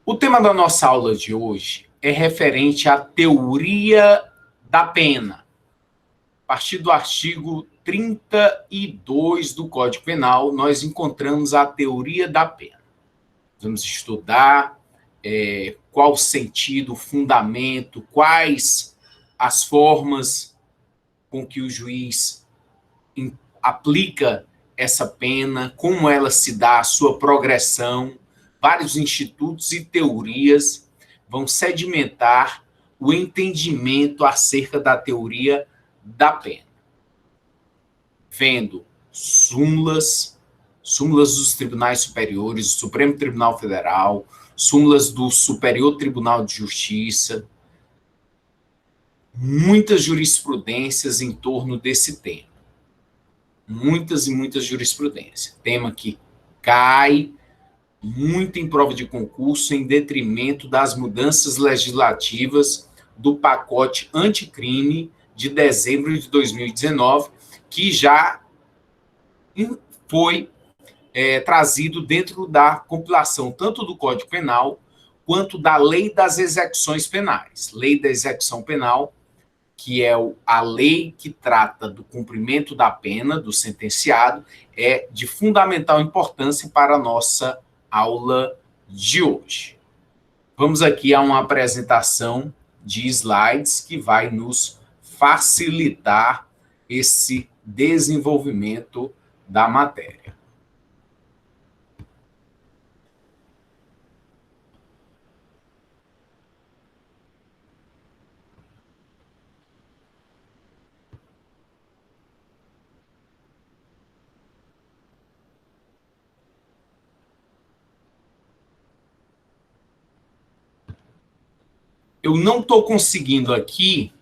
O tema da nossa aula de hoje é referente à teoria da pena, a partir do artigo 32 do Código Penal, nós encontramos a teoria da pena. Vamos estudar qual o sentido, o fundamento, quais as formas com que o juiz aplica essa pena, como ela se dá, a sua progressão. Vários institutos e teorias vão sedimentar o entendimento acerca da teoria da pena. Vendo súmulas dos tribunais superiores, do Supremo Tribunal Federal, súmulas do Superior Tribunal de Justiça, muitas jurisprudências em torno desse tema. Muitas e muitas jurisprudências. Tema que cai muito em prova de concurso em detrimento das mudanças legislativas do pacote anticrime de dezembro de 2019, que já foi trazido dentro da compilação tanto do Código Penal quanto da Lei das Execuções Penais. Lei da Execução Penal, que é a lei que trata do cumprimento da pena do sentenciado, é de fundamental importância para a nossa aula de hoje. Vamos aqui a uma apresentação de slides que vai nos facilitar esse desenvolvimento da matéria. Eu não estou conseguindo aqui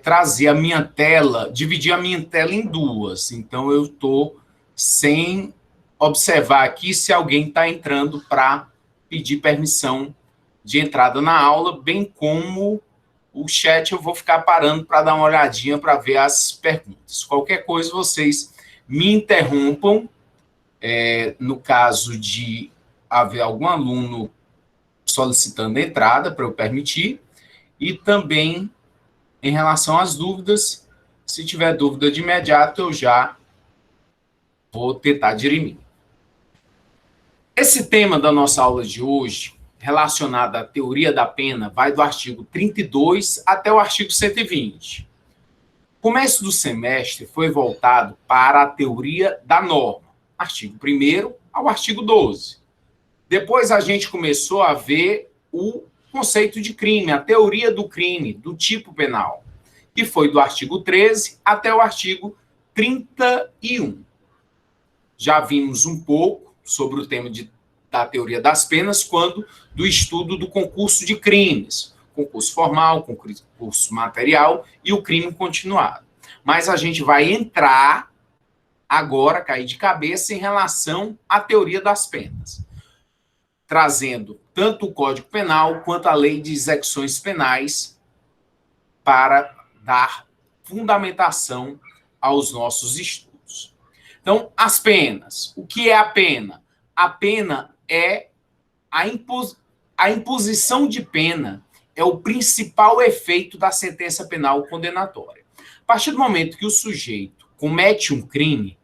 trazer a minha tela, dividir a minha tela em duas. Então, eu estou sem observar aqui se alguém está entrando para pedir permissão de entrada na aula, bem como o chat eu vou ficar parando para dar uma olhadinha para ver as perguntas. Qualquer coisa, vocês me interrompam, no caso de haver algum aluno solicitando entrada para eu permitir, e também em relação às dúvidas, se tiver dúvida de imediato, eu já vou tentar dirimir. Esse tema da nossa aula de hoje, relacionado à teoria da pena, vai do artigo 32 até o artigo 120. O começo do semestre foi voltado para a teoria da norma, artigo 1º ao artigo 12. Depois a gente começou a ver o conceito de crime, a teoria do crime, do tipo penal, que foi do artigo 13 até o artigo 31. Já vimos um pouco sobre o tema da teoria das penas quando do estudo do concurso de crimes, concurso formal, concurso material e o crime continuado. Mas a gente vai entrar agora, cair de cabeça em relação à teoria das penas, trazendo tanto o Código Penal quanto a Lei de Execuções Penais para dar fundamentação aos nossos estudos. Então, as penas. O que é a pena? A pena é a imposição de pena é o principal efeito da sentença penal condenatória. A partir do momento que o sujeito comete um crime,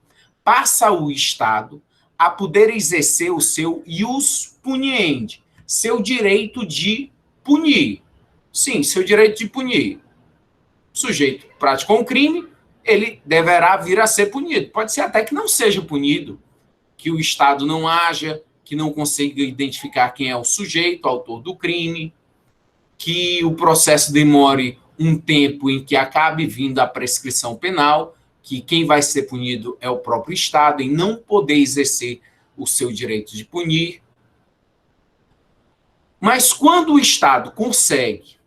passa o Estado a poder exercer o seu ius puniendi, seu direito de punir. Sim, seu direito de punir. O sujeito praticou um crime, ele deverá vir a ser punido. Pode ser até que não seja punido, que o Estado não haja, que não consiga identificar quem é o sujeito, o autor do crime, que o processo demore um tempo em que acabe vindo a prescrição penal, que quem vai ser punido é o próprio Estado, em não poder exercer o seu direito de punir. Mas quando o Estado consegue,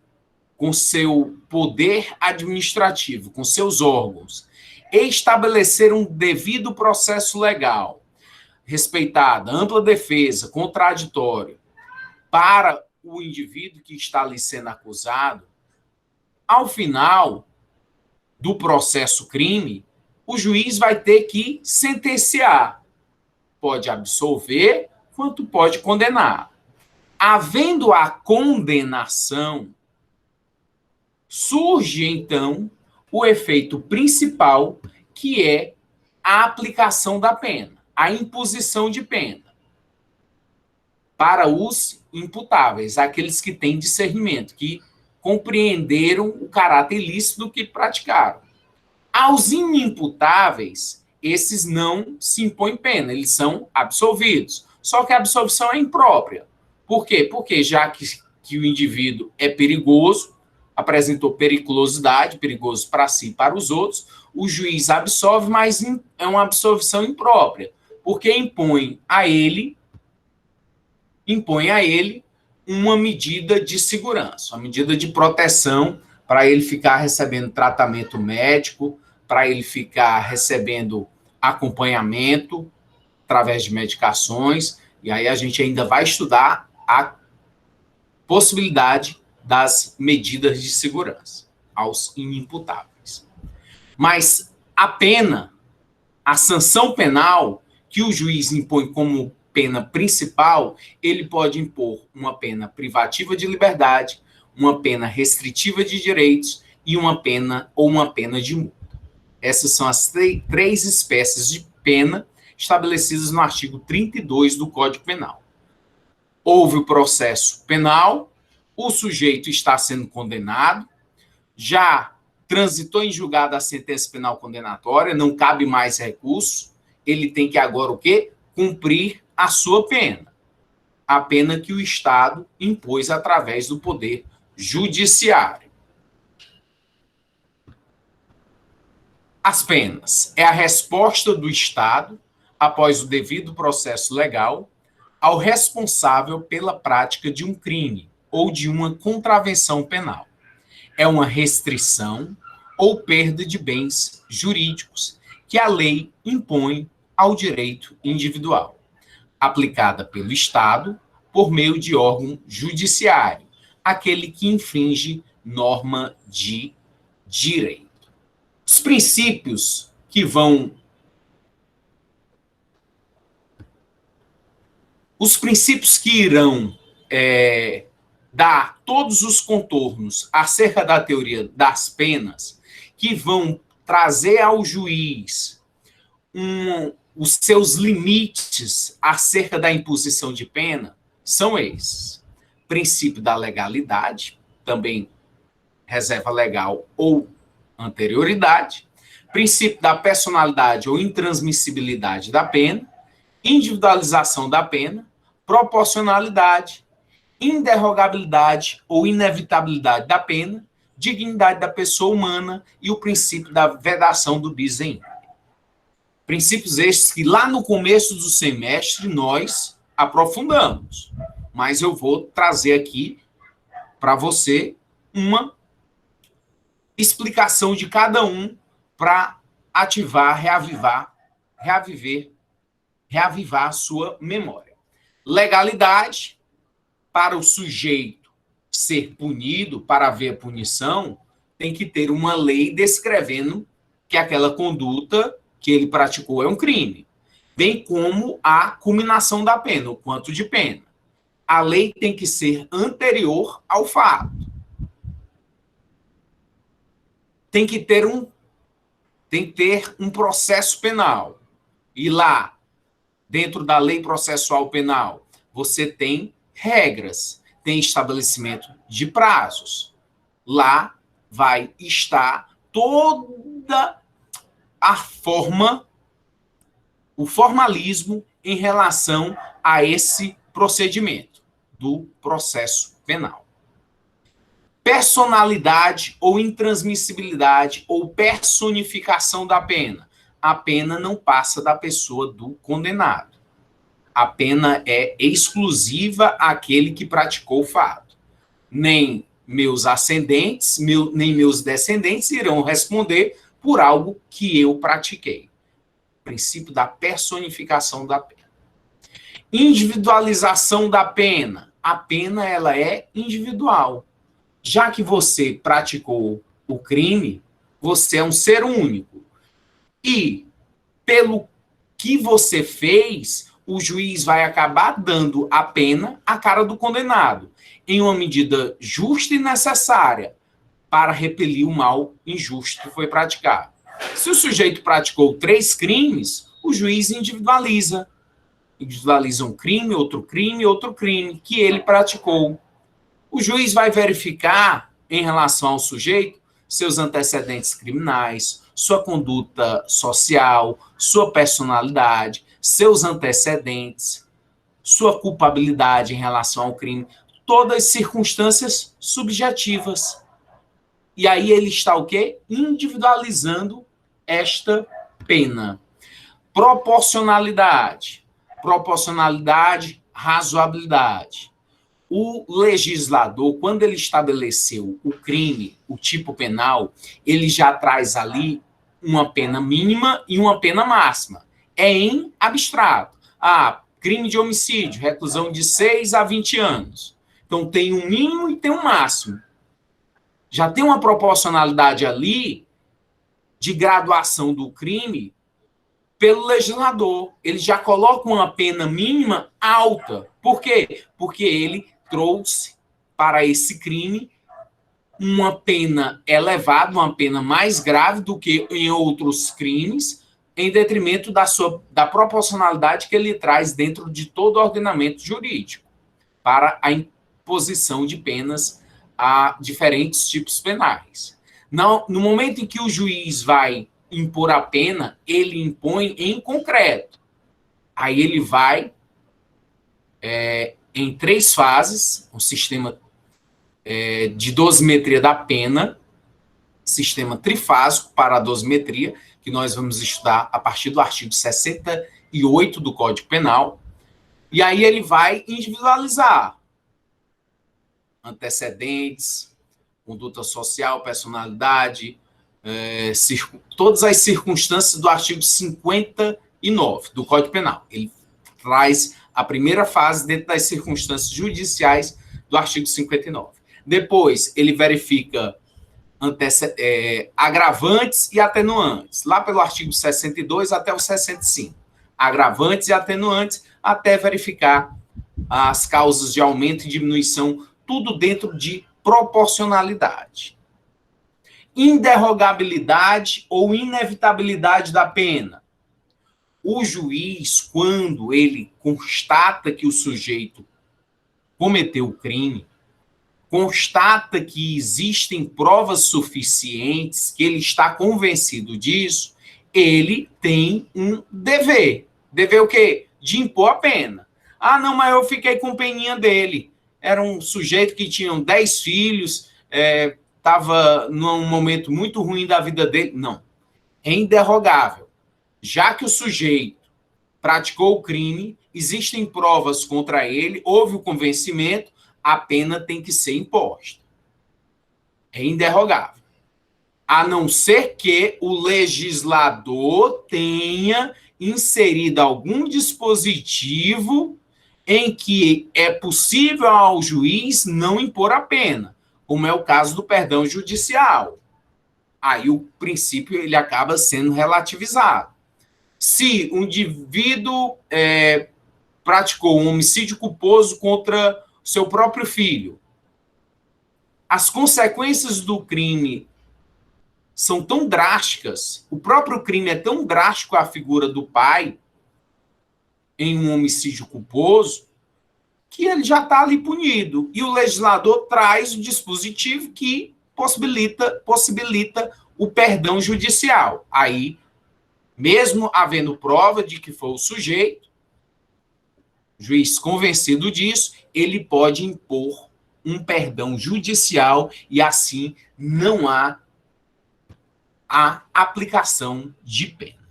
com seu poder administrativo, com seus órgãos, estabelecer um devido processo legal, respeitada, ampla defesa, contraditório, para o indivíduo que está ali sendo acusado, ao final do processo crime, o juiz vai ter que sentenciar. Pode absolver, quanto pode condenar. Havendo a condenação, surge, então, o efeito principal, que é a aplicação da pena, a imposição de pena para os imputáveis, aqueles que têm discernimento, que compreenderam o caráter ilícito do que praticaram. Aos inimputáveis, esses não se impõem pena, eles são absolvidos. Só que a absolvição é imprópria. Por quê? Porque já que o indivíduo é perigoso, apresentou periculosidade, perigoso para si e para os outros, o juiz absolve, mas é uma absolvição imprópria, porque impõe a ele uma medida de segurança, uma medida de proteção para ele ficar recebendo tratamento médico, para ele ficar recebendo acompanhamento através de medicações, e aí a gente ainda vai estudar a possibilidade das medidas de segurança aos inimputáveis. Mas a pena, a sanção penal que o juiz impõe como pena principal, ele pode impor uma pena privativa de liberdade, uma pena restritiva de direitos e uma pena de multa. Essas são as três espécies de pena estabelecidas no artigo 32 do Código Penal. Houve o processo penal, o sujeito está sendo condenado, já transitou em julgado a sentença penal condenatória, não cabe mais recurso, ele tem que agora o quê? Cumprir a sua pena. A pena que o Estado impôs através do Poder Judiciário. As penas é a resposta do Estado, após o devido processo legal, ao responsável pela prática de um crime ou de uma contravenção penal. É uma restrição ou perda de bens jurídicos que a lei impõe ao direito individual, aplicada pelo Estado por meio de órgão judiciário, aquele que infringe norma de direito. Os princípios que vão... Os princípios que irão dar todos os contornos acerca da teoria das penas, que vão trazer ao juiz os seus limites acerca da imposição de pena, são esses. Princípio da legalidade, também reserva legal ou anterioridade. Princípio da personalidade ou intransmissibilidade da pena. Individualização da pena. Proporcionalidade. Inderrogabilidade ou inevitabilidade da pena. Dignidade da pessoa humana e o princípio da vedação do bis in idem. Princípios estes que lá no começo do semestre nós aprofundamos. Mas eu vou trazer aqui para você uma explicação de cada um para ativar, reavivar a sua memória. Legalidade, para o sujeito ser punido, para haver punição, tem que ter uma lei descrevendo que aquela conduta que ele praticou é um crime, bem como a culminação da pena, o quanto de pena. A lei tem que ser anterior ao fato. Tem que ter um processo penal. E lá, dentro da lei processual penal, você tem regras, tem estabelecimento de prazos. Lá vai estar toda a forma, o formalismo em relação a esse procedimento do processo penal. Personalidade ou intransmissibilidade ou personificação da pena. A pena não passa da pessoa do condenado. A pena é exclusiva àquele que praticou o fato. Nem meus ascendentes, nem meus descendentes irão responder por algo que eu pratiquei. Princípio da personificação da pena. Individualização da pena. A pena ela é individual. Já que você praticou o crime, você é um ser único. E, pelo que você fez, o juiz vai acabar dando a pena à cara do condenado, em uma medida justa e necessária para repelir o mal injusto que foi praticado. Se o sujeito praticou 3 crimes, o juiz individualiza. Individualiza um crime, outro crime, que ele praticou. O juiz vai verificar, em relação ao sujeito, seus antecedentes criminais, sua conduta social, sua personalidade, seus antecedentes, sua culpabilidade em relação ao crime, todas as circunstâncias subjetivas. E aí ele está o quê? Individualizando esta pena. Proporcionalidade. Proporcionalidade, razoabilidade. O legislador, quando ele estabeleceu o crime, o tipo penal, ele já traz ali uma pena mínima e uma pena máxima. É em abstrato. Crime de homicídio, reclusão de 6 a 20 anos. Então tem um mínimo e tem um máximo. Já tem uma proporcionalidade ali de graduação do crime pelo legislador. Ele já coloca uma pena mínima alta. Por quê? Porque ele trouxe para esse crime uma pena elevada, uma pena mais grave do que em outros crimes, em detrimento da proporcionalidade que ele traz dentro de todo o ordenamento jurídico para a imposição de penas a diferentes tipos penais. No momento em que o juiz vai impor a pena, ele impõe em concreto. Aí ele vai em 3 fases, um sistema de dosimetria da pena, sistema trifásico para a dosimetria, que nós vamos estudar a partir do artigo 68 do Código Penal, e aí ele vai individualizar antecedentes, conduta social, personalidade, todas as circunstâncias do artigo 59 do Código Penal. Ele traz a primeira fase dentro das circunstâncias judiciais do artigo 59. Depois, ele verifica agravantes e atenuantes, lá pelo artigo 62 até o 65. Agravantes e atenuantes, até verificar as causas de aumento e diminuição, tudo dentro de proporcionalidade. Inderrogabilidade ou inevitabilidade da pena. O juiz, quando ele constata que o sujeito cometeu o crime, constata que existem provas suficientes, que ele está convencido disso, ele tem um dever. Dever o quê? De impor a pena. Não, mas eu fiquei com peninha dele. Era um sujeito que tinha 10 filhos, estava num momento muito ruim da vida dele. Não. É inderrogável. Já que o sujeito praticou o crime, existem provas contra ele, houve o convencimento, a pena tem que ser imposta. É inderrogável. A não ser que o legislador tenha inserido algum dispositivo em que é possível ao juiz não impor a pena, como é o caso do perdão judicial. Aí o princípio ele acaba sendo relativizado. Se um indivíduo praticou um homicídio culposo contra seu próprio filho, as consequências do crime são tão drásticas, o próprio crime é tão drástico à figura do pai em um homicídio culposo, que ele já está ali punido. E o legislador traz o dispositivo que possibilita o perdão judicial. Aí, mesmo havendo prova de que foi o sujeito, juiz convencido disso, ele pode impor um perdão judicial e assim não há a aplicação de pena.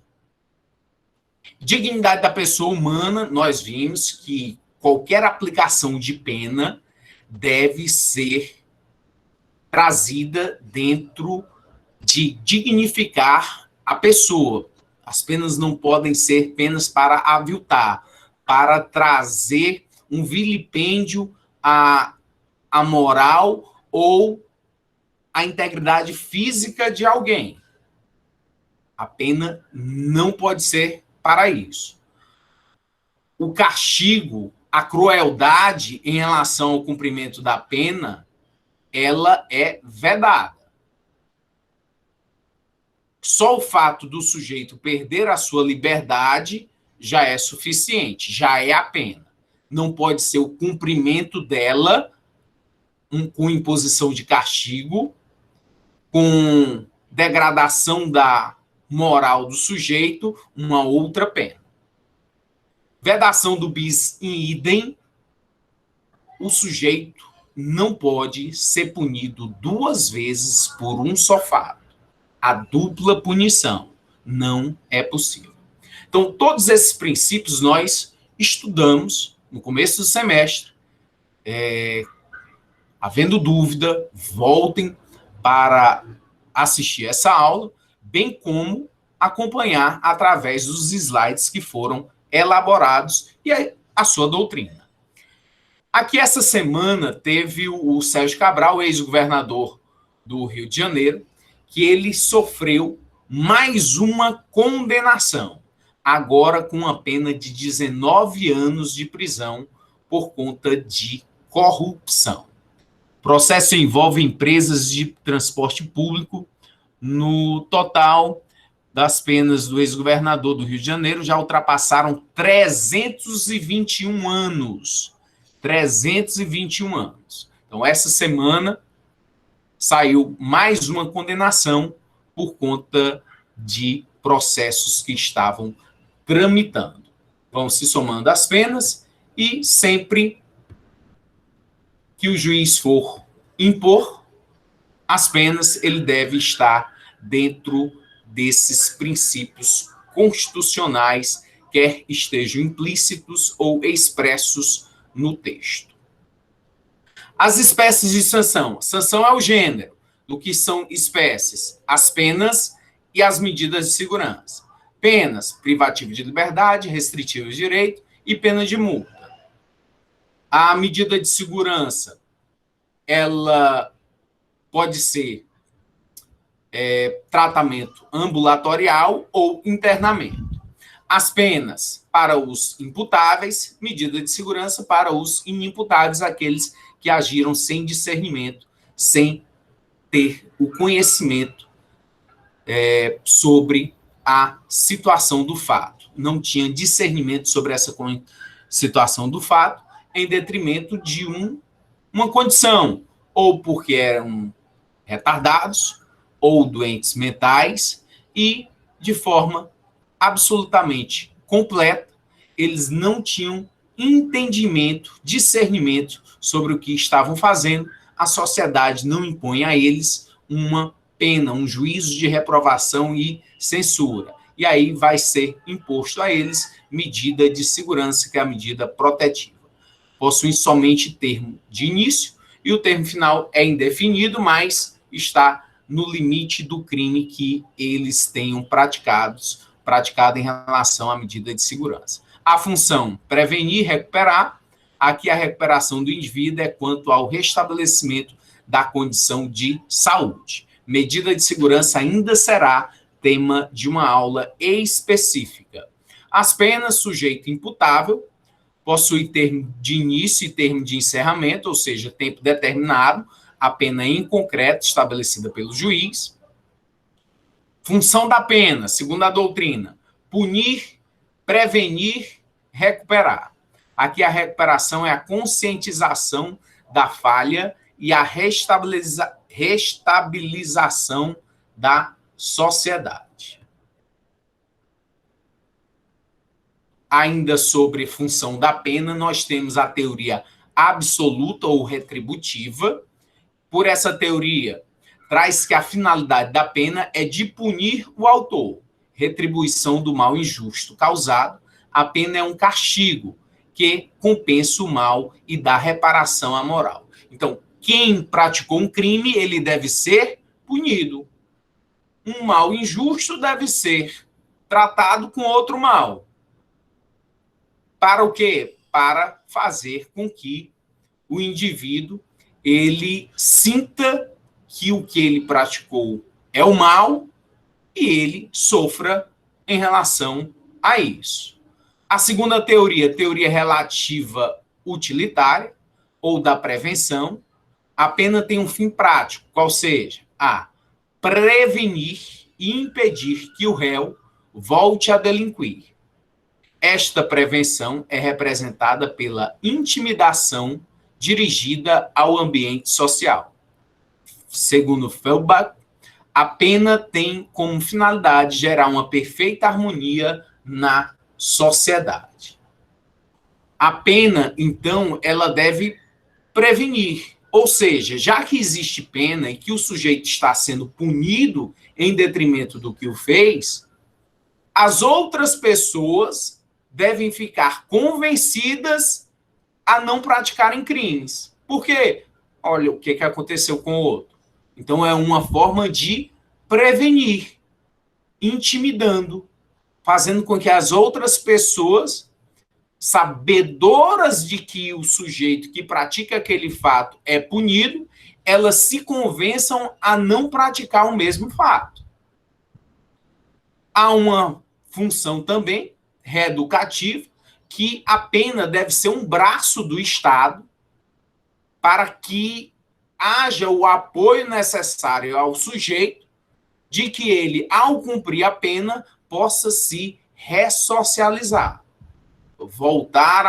Dignidade da pessoa humana, nós vimos que qualquer aplicação de pena deve ser trazida dentro de dignificar a pessoa. As penas não podem ser penas para aviltar, para trazer um vilipêndio à moral ou à integridade física de alguém. A pena não pode ser para isso. o castigo, a crueldade em relação ao cumprimento da pena, ela é vedada. Só o fato do sujeito perder a sua liberdade já é suficiente, já é a pena. Não pode ser o cumprimento dela com imposição de castigo, com degradação da moral do sujeito, uma outra pena. Vedação do bis in idem, o sujeito não pode ser punido duas vezes por um só fato. A dupla punição não é possível. Então, todos esses princípios nós estudamos no começo do semestre. Havendo dúvida, voltem para assistir essa aula, bem como acompanhar através dos slides que foram elaborados e a sua doutrina. Aqui, essa semana, teve o Sérgio Cabral, ex-governador do Rio de Janeiro, que ele sofreu mais uma condenação, agora com uma pena de 19 anos de prisão por conta de corrupção. O processo envolve empresas de transporte público. No total das penas do ex-governador do Rio de Janeiro, já ultrapassaram 321 anos. 321 anos. Então, essa semana saiu mais uma condenação por conta de processos que estavam tramitando. Vão se somando as penas e sempre que o juiz for impor as penas, ele deve estar dentro desses princípios constitucionais, quer estejam implícitos ou expressos no texto. As espécies de sanção. Sanção é o gênero do que são espécies, as penas e as medidas de segurança. Penas, privativa de liberdade, restritiva de direito e pena de multa. A medida de segurança, ela pode ser tratamento ambulatorial ou internamento. As penas para os imputáveis, medida de segurança para os inimputáveis, aqueles que agiram sem discernimento, sem ter o conhecimento sobre a situação do fato. Não tinha discernimento sobre essa situação do fato, em detrimento de uma condição, ou porque eram retardados, ou doentes mentais, e de forma absolutamente completa, eles não tinham entendimento, discernimento sobre o que estavam fazendo. A sociedade não impõe a eles uma pena, um juízo de reprovação e censura. E aí vai ser imposto a eles medida de segurança, que é a medida protetiva. Possuem somente termo de início e o termo final é indefinido, mas está no limite do crime que eles tenham praticado em relação à medida de segurança. A função prevenir, recuperar. Aqui a recuperação do indivíduo é quanto ao restabelecimento da condição de saúde. Medida de segurança ainda será tema de uma aula específica. As penas, sujeito imputável, possui termo de início e termo de encerramento, ou seja, tempo determinado, a pena em concreto estabelecida pelo juiz. Função da pena, segundo a doutrina, punir, prevenir, recuperar. Aqui a recuperação é a conscientização da falha e a restabilização da sociedade. Ainda sobre função da pena, nós temos a teoria absoluta ou retributiva. Por essa teoria, traz que a finalidade da pena é de punir o autor, retribuição do mal injusto causado. A pena é um castigo que compensa o mal e dá reparação à moral. Então, quem praticou um crime, ele deve ser punido. Um mal injusto deve ser tratado com outro mal. Para o quê? Para fazer com que o indivíduo ele sinta que o que ele praticou é o mal e ele sofra em relação a isso. A segunda teoria, teoria relativa utilitária, ou da prevenção, a pena tem um fim prático, qual seja, a prevenir e impedir que o réu volte a delinquir. Esta prevenção é representada pela intimidação dirigida ao ambiente social. Segundo Feuerbach, a pena tem como finalidade gerar uma perfeita harmonia na sociedade. A pena, então, ela deve prevenir, ou seja, já que existe pena e que o sujeito está sendo punido em detrimento do que o fez, as outras pessoas devem ficar convencidas a não praticarem crimes. Por quê? Olha o que aconteceu com o outro. Então, é uma forma de prevenir, intimidando, fazendo com que as outras pessoas, sabedoras de que o sujeito que pratica aquele fato é punido, elas se convençam a não praticar o mesmo fato. Há uma função também reeducativa, que a pena deve ser um braço do Estado para que haja o apoio necessário ao sujeito de que ele, ao cumprir a pena, possa se ressocializar. Voltar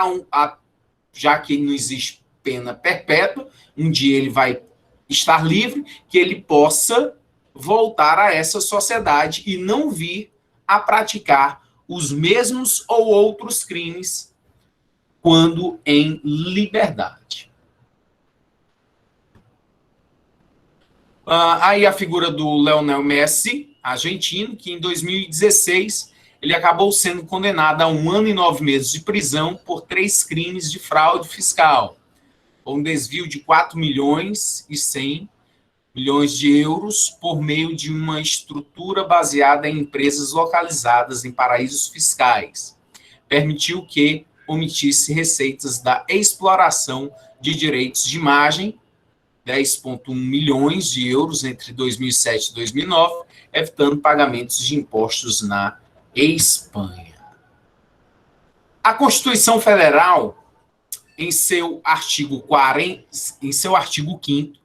já que não existe pena perpétua, um dia ele vai estar livre, que ele possa voltar a essa sociedade e não vir a praticar os mesmos ou outros crimes quando em liberdade. Aí a figura do Lionel Messi, argentino, que em 2016 ele acabou sendo condenado a 1 ano e 9 meses de prisão por 3 crimes de fraude fiscal, um desvio de 4 milhões e 100 milhões de euros por meio de uma estrutura baseada em empresas localizadas em paraísos fiscais. Permitiu que omitisse receitas da exploração de direitos de imagem, 10,1 milhões de euros entre 2007 e 2009, evitando pagamentos de impostos na Espanha. A Constituição Federal, em seu artigo 5º,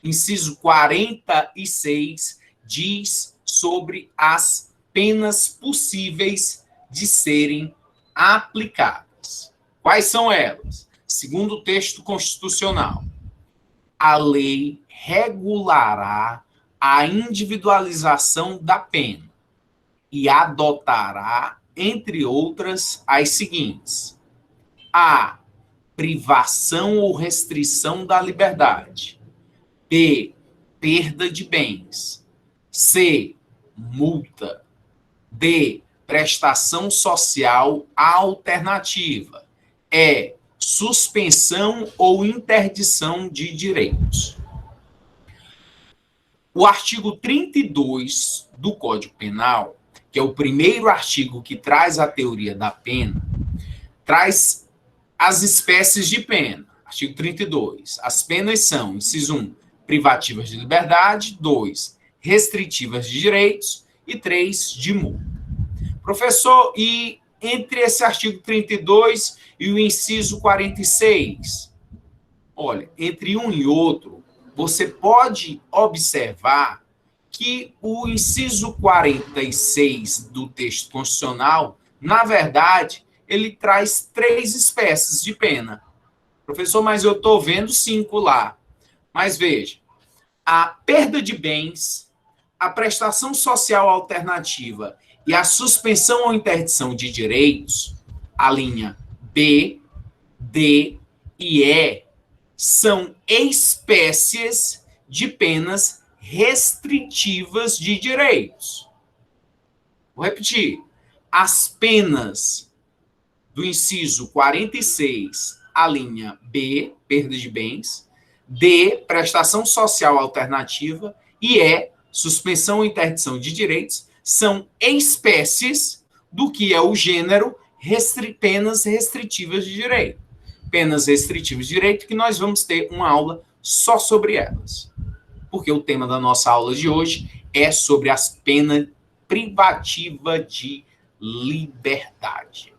inciso 46, diz sobre as penas possíveis de serem aplicadas. Quais são elas? Segundo o texto constitucional, a lei regulará a individualização da pena e adotará, entre outras, as seguintes: a privação ou restrição da liberdade, B, perda de bens, C, multa, D, prestação social alternativa, E, suspensão ou interdição de direitos. O artigo 32 do Código Penal, que é o primeiro artigo que traz a teoria da pena, traz as espécies de pena. Artigo 32. As penas são, inciso 1, privativas de liberdade, 2, restritivas de direitos e 3, de multa. Professor, e entre esse artigo 32 e o inciso 46? Olha, entre um e outro, você pode observar que o inciso 46 do texto constitucional, na verdade, ele traz 3 espécies de pena. Professor, mas eu estou vendo 5 lá. Mas veja, a perda de bens, a prestação social alternativa e a suspensão ou interdição de direitos, a linha B, D e E, são espécies de penas restritivas de direitos. Vou repetir. As penas do inciso 46, a linha B, perda de bens, D, prestação social alternativa, e E, suspensão ou interdição de direitos, são espécies do que é o gênero penas restritivas de direito. Penas restritivas de direito, que nós vamos ter uma aula só sobre elas. Porque o tema da nossa aula de hoje é sobre as penas privativas de liberdade.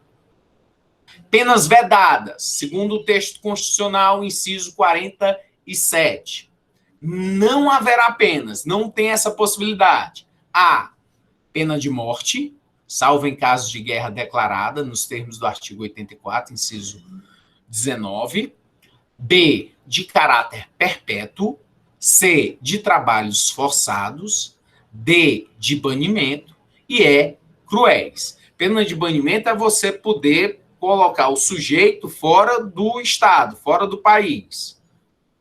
Penas vedadas, segundo o texto constitucional, inciso 47. Não haverá penas, não tem essa possibilidade. A, pena de morte, salvo em caso de guerra declarada, nos termos do artigo 84, inciso 19. B, de caráter perpétuo. C, de trabalhos forçados. D, de banimento. E E, cruéis. Pena de banimento é você poder colocar o sujeito fora do estado, fora do país.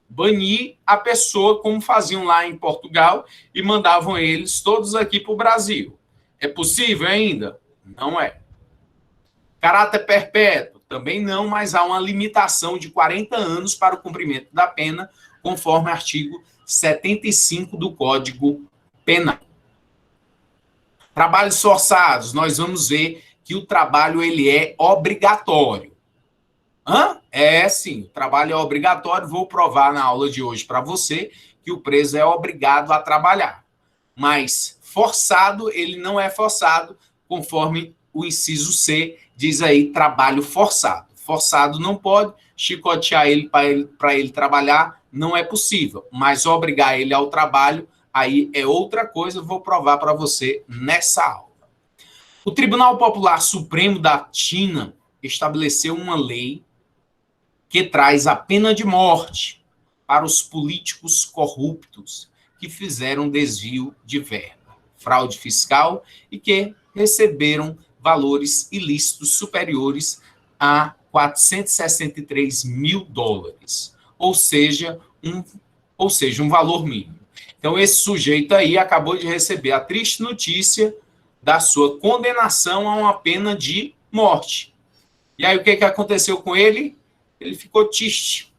Banir a pessoa, como faziam lá em Portugal, e mandavam eles todos aqui para o Brasil. É possível ainda? Não é. Caráter perpétuo? Também não, mas há uma limitação de 40 anos para o cumprimento da pena, conforme artigo 75 do Código Penal. Trabalhos forçados, nós vamos ver que o trabalho ele é obrigatório. Sim, o trabalho é obrigatório, vou provar na aula de hoje para você que o preso é obrigado a trabalhar. Mas forçado, ele não é forçado, conforme o inciso C diz aí, trabalho forçado. Forçado não pode, chicotear ele para ele trabalhar não é possível, mas obrigar ele ao trabalho, aí é outra coisa, vou provar para você nessa aula. O Tribunal Popular Supremo da China estabeleceu uma lei que traz a pena de morte para os políticos corruptos que fizeram desvio de verba, fraude fiscal e que receberam valores ilícitos superiores a 463 mil dólares, ou seja, um valor mínimo. Então, esse sujeito aí acabou de receber a triste notícia da sua condenação a uma pena de morte. E aí, o que aconteceu com ele? Ele ficou triste.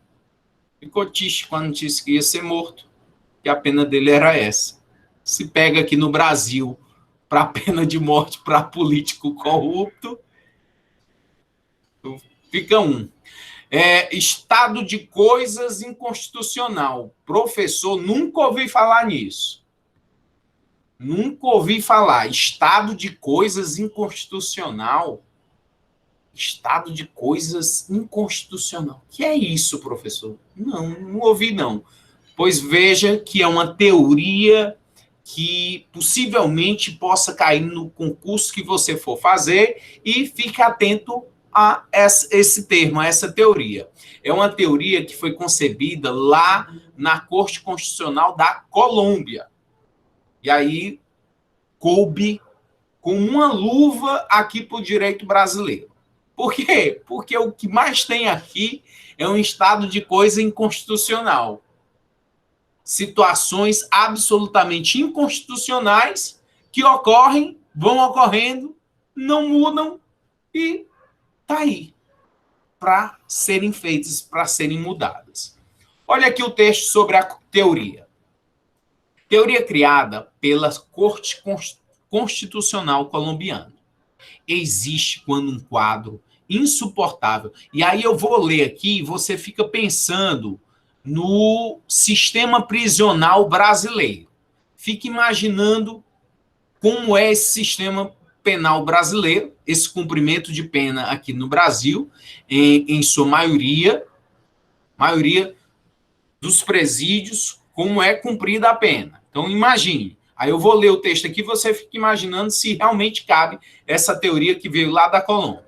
Ficou triste com a notícia que ia ser morto, que a pena dele era essa. Se pega aqui no Brasil para pena de morte para político corrupto, fica estado de coisas inconstitucional. Professor, nunca ouvi falar nisso. Nunca ouvi falar. Estado de coisas inconstitucional. Estado de coisas inconstitucional. Que é isso, professor? Não ouvi, não. Pois veja que é uma teoria que possivelmente possa cair no concurso que você for fazer e fique atento a esse termo, a essa teoria. É uma teoria que foi concebida lá na Corte Constitucional da Colômbia. E aí coube com uma luva aqui para o direito brasileiro. Por quê? Porque o que mais tem aqui é um estado de coisa inconstitucional. Situações absolutamente inconstitucionais que ocorrem, vão ocorrendo, não mudam e está aí para serem feitas, para serem mudadas. Olha aqui o texto sobre a teoria. Teoria criada pela Corte Constitucional colombiana. Existe quando um quadro insuportável. E aí eu vou ler aqui e você fica pensando no sistema prisional brasileiro. Fica imaginando como é esse sistema penal brasileiro, esse cumprimento de pena aqui no Brasil, em sua maioria dos presídios, como é cumprida a pena. Então, imagine. Aí eu vou ler o texto aqui, você fica imaginando se realmente cabe essa teoria que veio lá da Colômbia.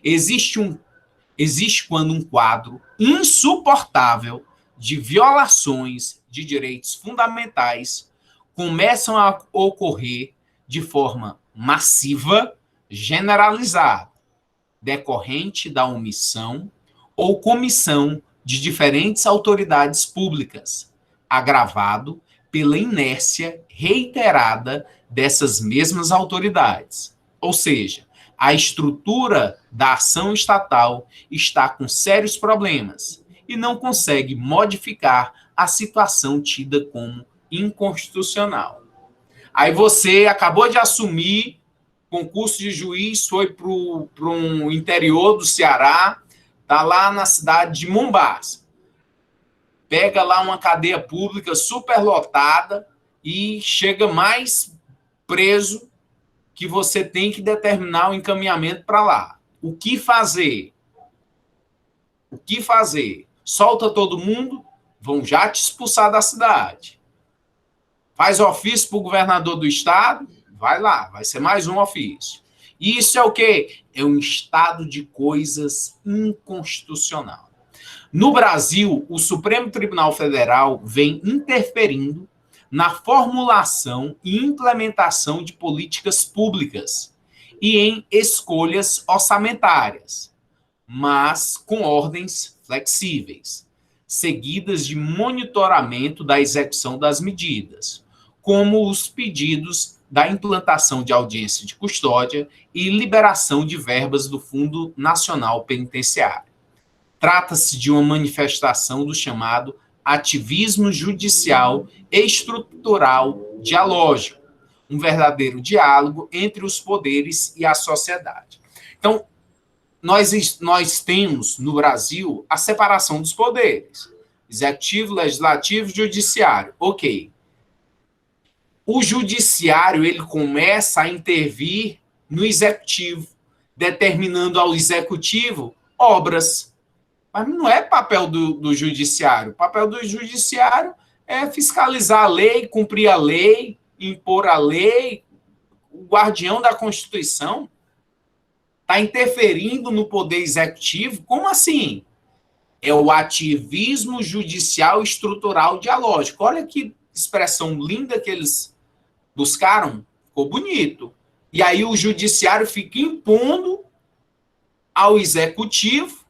Existe quando um quadro insuportável de violações de direitos fundamentais começam a ocorrer de forma massiva, generalizada, decorrente da omissão ou comissão de diferentes autoridades públicas, agravado pela inércia reiterada dessas mesmas autoridades. Ou seja, a estrutura da ação estatal está com sérios problemas e não consegue modificar a situação tida como inconstitucional. Aí você acabou de assumir concurso de juiz, foi para um interior do Ceará, está lá na cidade de Mombasa. Pega lá uma cadeia pública superlotada e chega mais preso que você tem que determinar o encaminhamento para lá. O que fazer? O que fazer? Solta todo mundo, vão já te expulsar da cidade. Faz ofício para o governador do estado, vai lá, vai ser mais um ofício. E isso é o quê? É um estado de coisas inconstitucional. No Brasil, o Supremo Tribunal Federal vem interferindo na formulação e implementação de políticas públicas e em escolhas orçamentárias, mas com ordens flexíveis, seguidas de monitoramento da execução das medidas, como os pedidos da implantação de audiência de custódia e liberação de verbas do Fundo Nacional Penitenciário. Trata-se de uma manifestação do chamado ativismo judicial e estrutural dialógico, um verdadeiro diálogo entre os poderes e a sociedade. Então, nós temos no Brasil a separação dos poderes, executivo, legislativo, judiciário. Ok. O judiciário ele começa a intervir no executivo, determinando ao executivo obras. Mas não é papel do judiciário. O papel do judiciário é fiscalizar a lei, cumprir a lei, impor a lei. O guardião da Constituição está interferindo no poder executivo. Como assim? É o ativismo judicial estrutural dialógico. Olha que expressão linda que eles buscaram. Ficou bonito. E aí o judiciário fica impondo ao executivo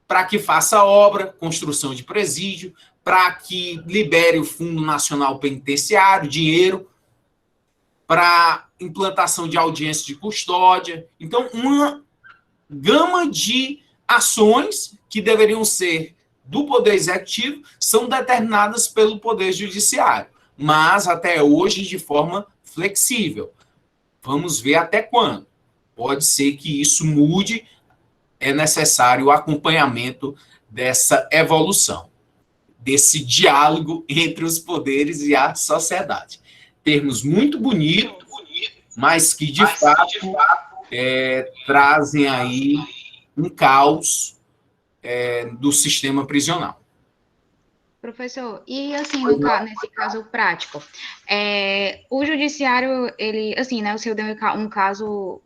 para que faça obra, construção de presídio, para que libere o Fundo Nacional Penitenciário, dinheiro, para implantação de audiência de custódia. Então, uma gama de ações que deveriam ser do Poder Executivo são determinadas pelo Poder Judiciário, mas até hoje de forma flexível. Vamos ver até quando. Pode ser que isso mude, é necessário o acompanhamento dessa evolução, desse diálogo entre os poderes e a sociedade. Termos muito bonitos, mas que, de fato, trazem aí um caos do sistema prisional. Professor, e assim, nesse caso prático, o judiciário, ele, assim, né, o senhor deu um caso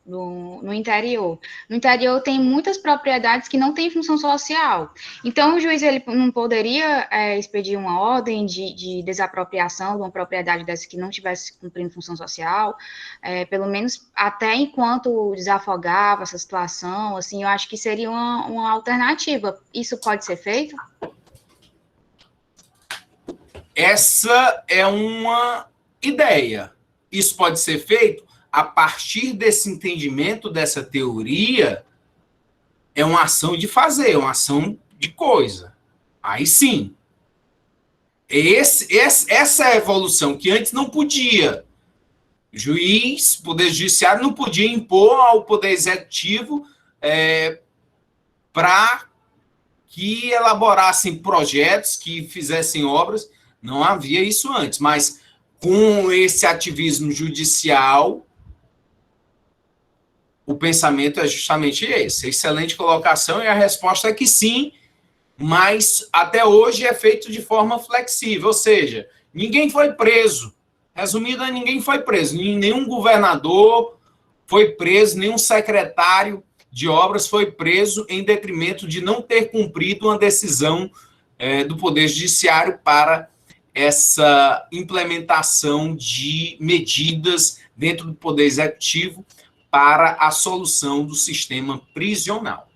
no interior. No interior tem muitas propriedades que não têm função social. Então, o juiz ele não poderia expedir uma ordem de desapropriação de uma propriedade dessa que não estivesse cumprindo função social, pelo menos até enquanto desafogava essa situação, assim, eu acho que seria uma alternativa. Isso pode ser feito? Essa é uma ideia. Isso pode ser feito a partir desse entendimento, dessa teoria, é uma ação de fazer, uma ação de coisa. Aí sim. Essa é a evolução que antes não podia. Juiz, Poder Judiciário não podia impor ao Poder Executivo para que elaborassem projetos, que fizessem obras. Não havia isso antes, mas com esse ativismo judicial, o pensamento é justamente esse. Excelente colocação, e a resposta é que sim, mas até hoje é feito de forma flexível, ou seja, ninguém foi preso. Resumindo, ninguém foi preso. Nenhum governador foi preso, nenhum secretário de obras foi preso em detrimento de não ter cumprido uma decisão do Poder Judiciário para essa implementação de medidas dentro do Poder Executivo para a solução do sistema prisional.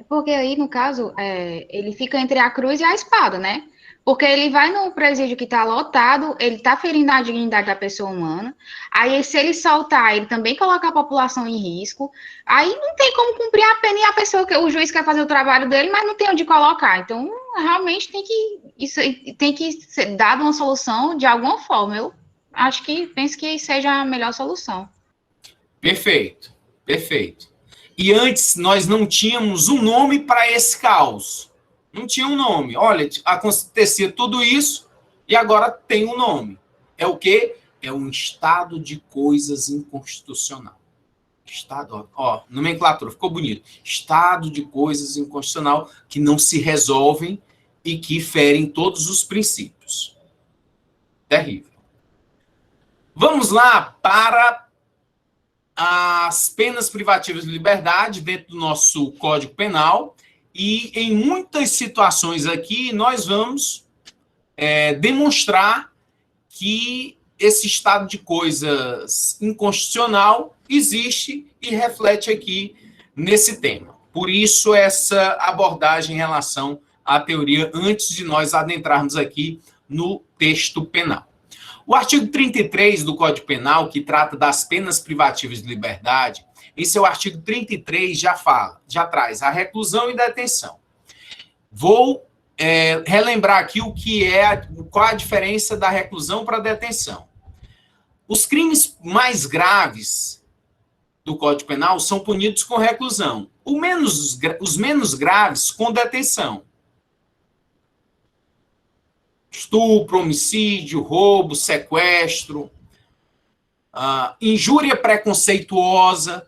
Porque aí, no caso, ele fica entre a cruz e a espada, né? Porque ele vai no presídio que está lotado, ele está ferindo a dignidade da pessoa humana, aí se ele soltar, ele também coloca a população em risco, aí não tem como cumprir a pena e a pessoa, o juiz quer fazer o trabalho dele, mas não tem onde colocar. Então, realmente tem que ser dada uma solução de alguma forma. Eu penso que seja a melhor solução. Perfeito, perfeito. E antes nós não tínhamos um nome para esse caos. Não tinha um nome. Olha, acontecia tudo isso e agora tem um nome. É o quê? É um estado de coisas inconstitucional. Estado, ó, nomenclatura, ficou bonito. Estado de coisas inconstitucional que não se resolvem e que ferem todos os princípios. Terrível. Vamos lá para as penas privativas de liberdade dentro do nosso Código Penal. E em muitas situações aqui, nós vamos demonstrar que esse estado de coisas inconstitucional existe e reflete aqui nesse tema. Por isso, essa abordagem em relação à teoria, antes de nós adentrarmos aqui no texto penal. O artigo 33 do Código Penal, que trata das penas privativas de liberdade, em seu artigo 33 já traz a reclusão e detenção. Vou relembrar aqui qual a diferença da reclusão para a detenção. Os crimes mais graves do Código Penal são punidos com reclusão. Os menos graves com detenção. Estupro, homicídio, roubo, sequestro, injúria preconceituosa,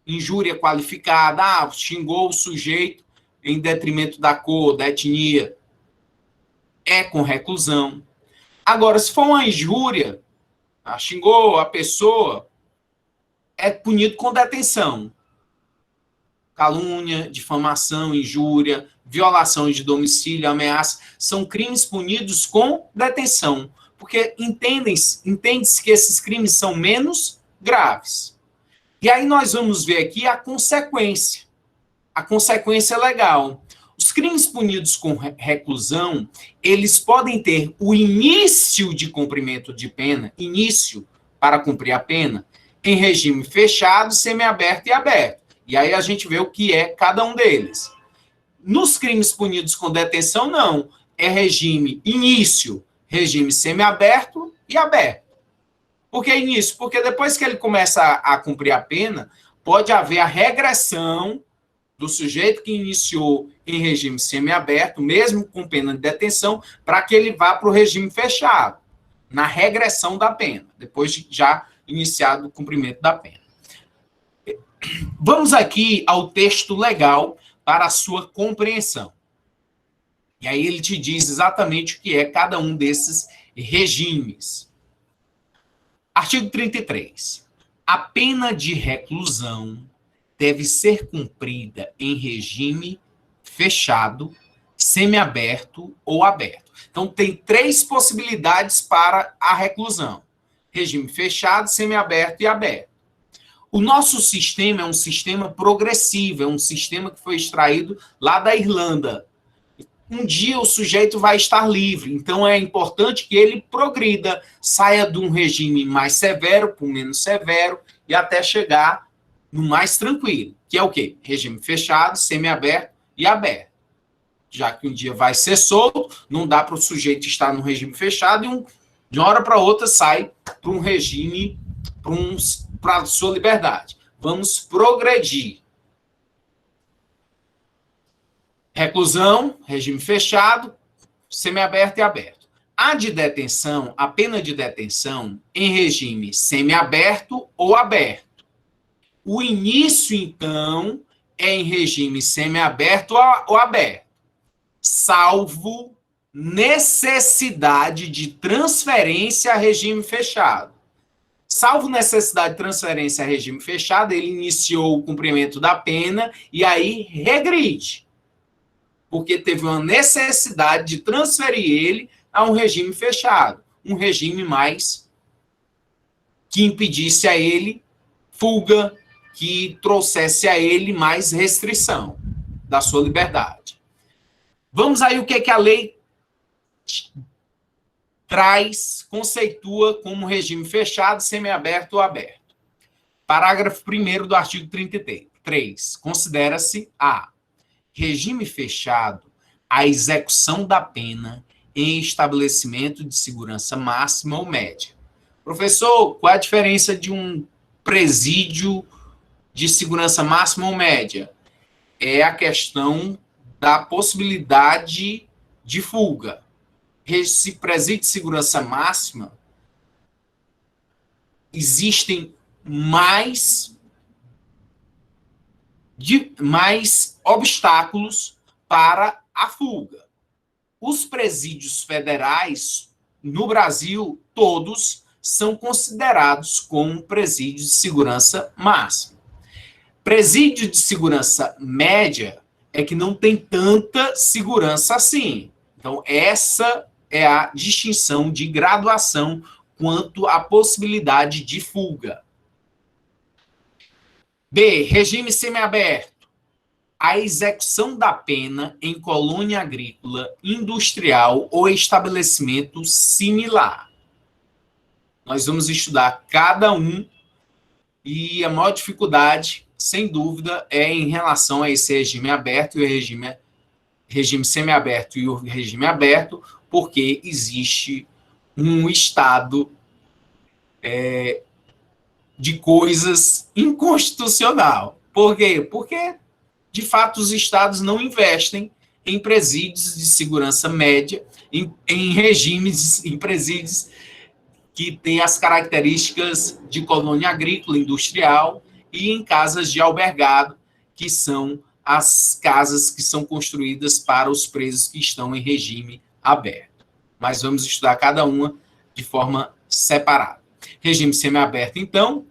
injúria qualificada, xingou o sujeito em detrimento da cor, da etnia, é com reclusão. Agora, se for uma injúria, xingou a pessoa, é punido com detenção. Calúnia, difamação, injúria, violação de domicílio, ameaça, são crimes punidos com detenção, porque entende-se que esses crimes são menos graves. E aí nós vamos ver aqui a consequência legal. Os crimes punidos com reclusão, eles podem ter o início de cumprimento de pena, início para cumprir a pena, em regime fechado, semiaberto e aberto. E aí a gente vê o que é cada um deles. Nos crimes punidos com detenção, não. É regime início, regime semiaberto e aberto. Por que início? Porque depois que ele começa a cumprir a pena, pode haver a regressão do sujeito que iniciou em regime semiaberto, mesmo com pena de detenção, para que ele vá para o regime fechado, na regressão da pena, depois de já iniciado o cumprimento da pena. Vamos aqui ao texto legal para a sua compreensão. E aí ele te diz exatamente o que é cada um desses regimes. Artigo 33. A pena de reclusão deve ser cumprida em regime fechado, semiaberto ou aberto. Então, tem 3 possibilidades para a reclusão: regime fechado, semiaberto e aberto. O nosso sistema é um sistema progressivo, é um sistema que foi extraído lá da Irlanda. Um dia o sujeito vai estar livre, então é importante que ele progrida, saia de um regime mais severo para um menos severo e até chegar no mais tranquilo, que é o quê? Regime fechado, semiaberto e aberto. Já que um dia vai ser solto, não dá para o sujeito estar no regime fechado e de uma hora para outra sai para um regime, para a sua liberdade. Vamos progredir. Reclusão, regime fechado, semiaberto e aberto. A pena de detenção em regime semiaberto ou aberto. O início, então, é em regime semiaberto ou aberto, salvo necessidade de transferência a regime fechado. Salvo necessidade de transferência a regime fechado, ele iniciou o cumprimento da pena e aí regride, porque teve uma necessidade de transferir ele a um regime fechado, um regime mais que impedisse a ele fuga, que trouxesse a ele mais restrição da sua liberdade. Vamos aí o que é que a lei traz, conceitua como regime fechado, semiaberto ou aberto. Parágrafo 1º do artigo 33. Considera-se regime fechado a execução da pena em estabelecimento de segurança máxima ou média. Professor, qual é a diferença de um presídio de segurança máxima ou média? É a questão da possibilidade de fuga. Esse presídio de segurança máxima, existem mais mais obstáculos para a fuga. Os presídios federais no Brasil, todos são considerados como presídios de segurança máxima. Presídio de segurança média é que não tem tanta segurança assim. Então, essa é a distinção de graduação quanto à possibilidade de fuga. B. Regime semiaberto. A execução da pena em colônia agrícola, industrial ou estabelecimento similar. Nós vamos estudar cada um e a maior dificuldade, sem dúvida, é em relação a esse regime aberto e o regime semiaberto e o regime aberto, porque existe um estado de coisas inconstitucional. Por quê? Porque, de fato, os estados não investem em presídios de segurança média, em regimes, em presídios que têm as características de colônia agrícola, industrial, e em casas de albergado, que são as casas que são construídas para os presos que estão em regime aberto. Mas vamos estudar cada uma de forma separada. Regime semiaberto, então,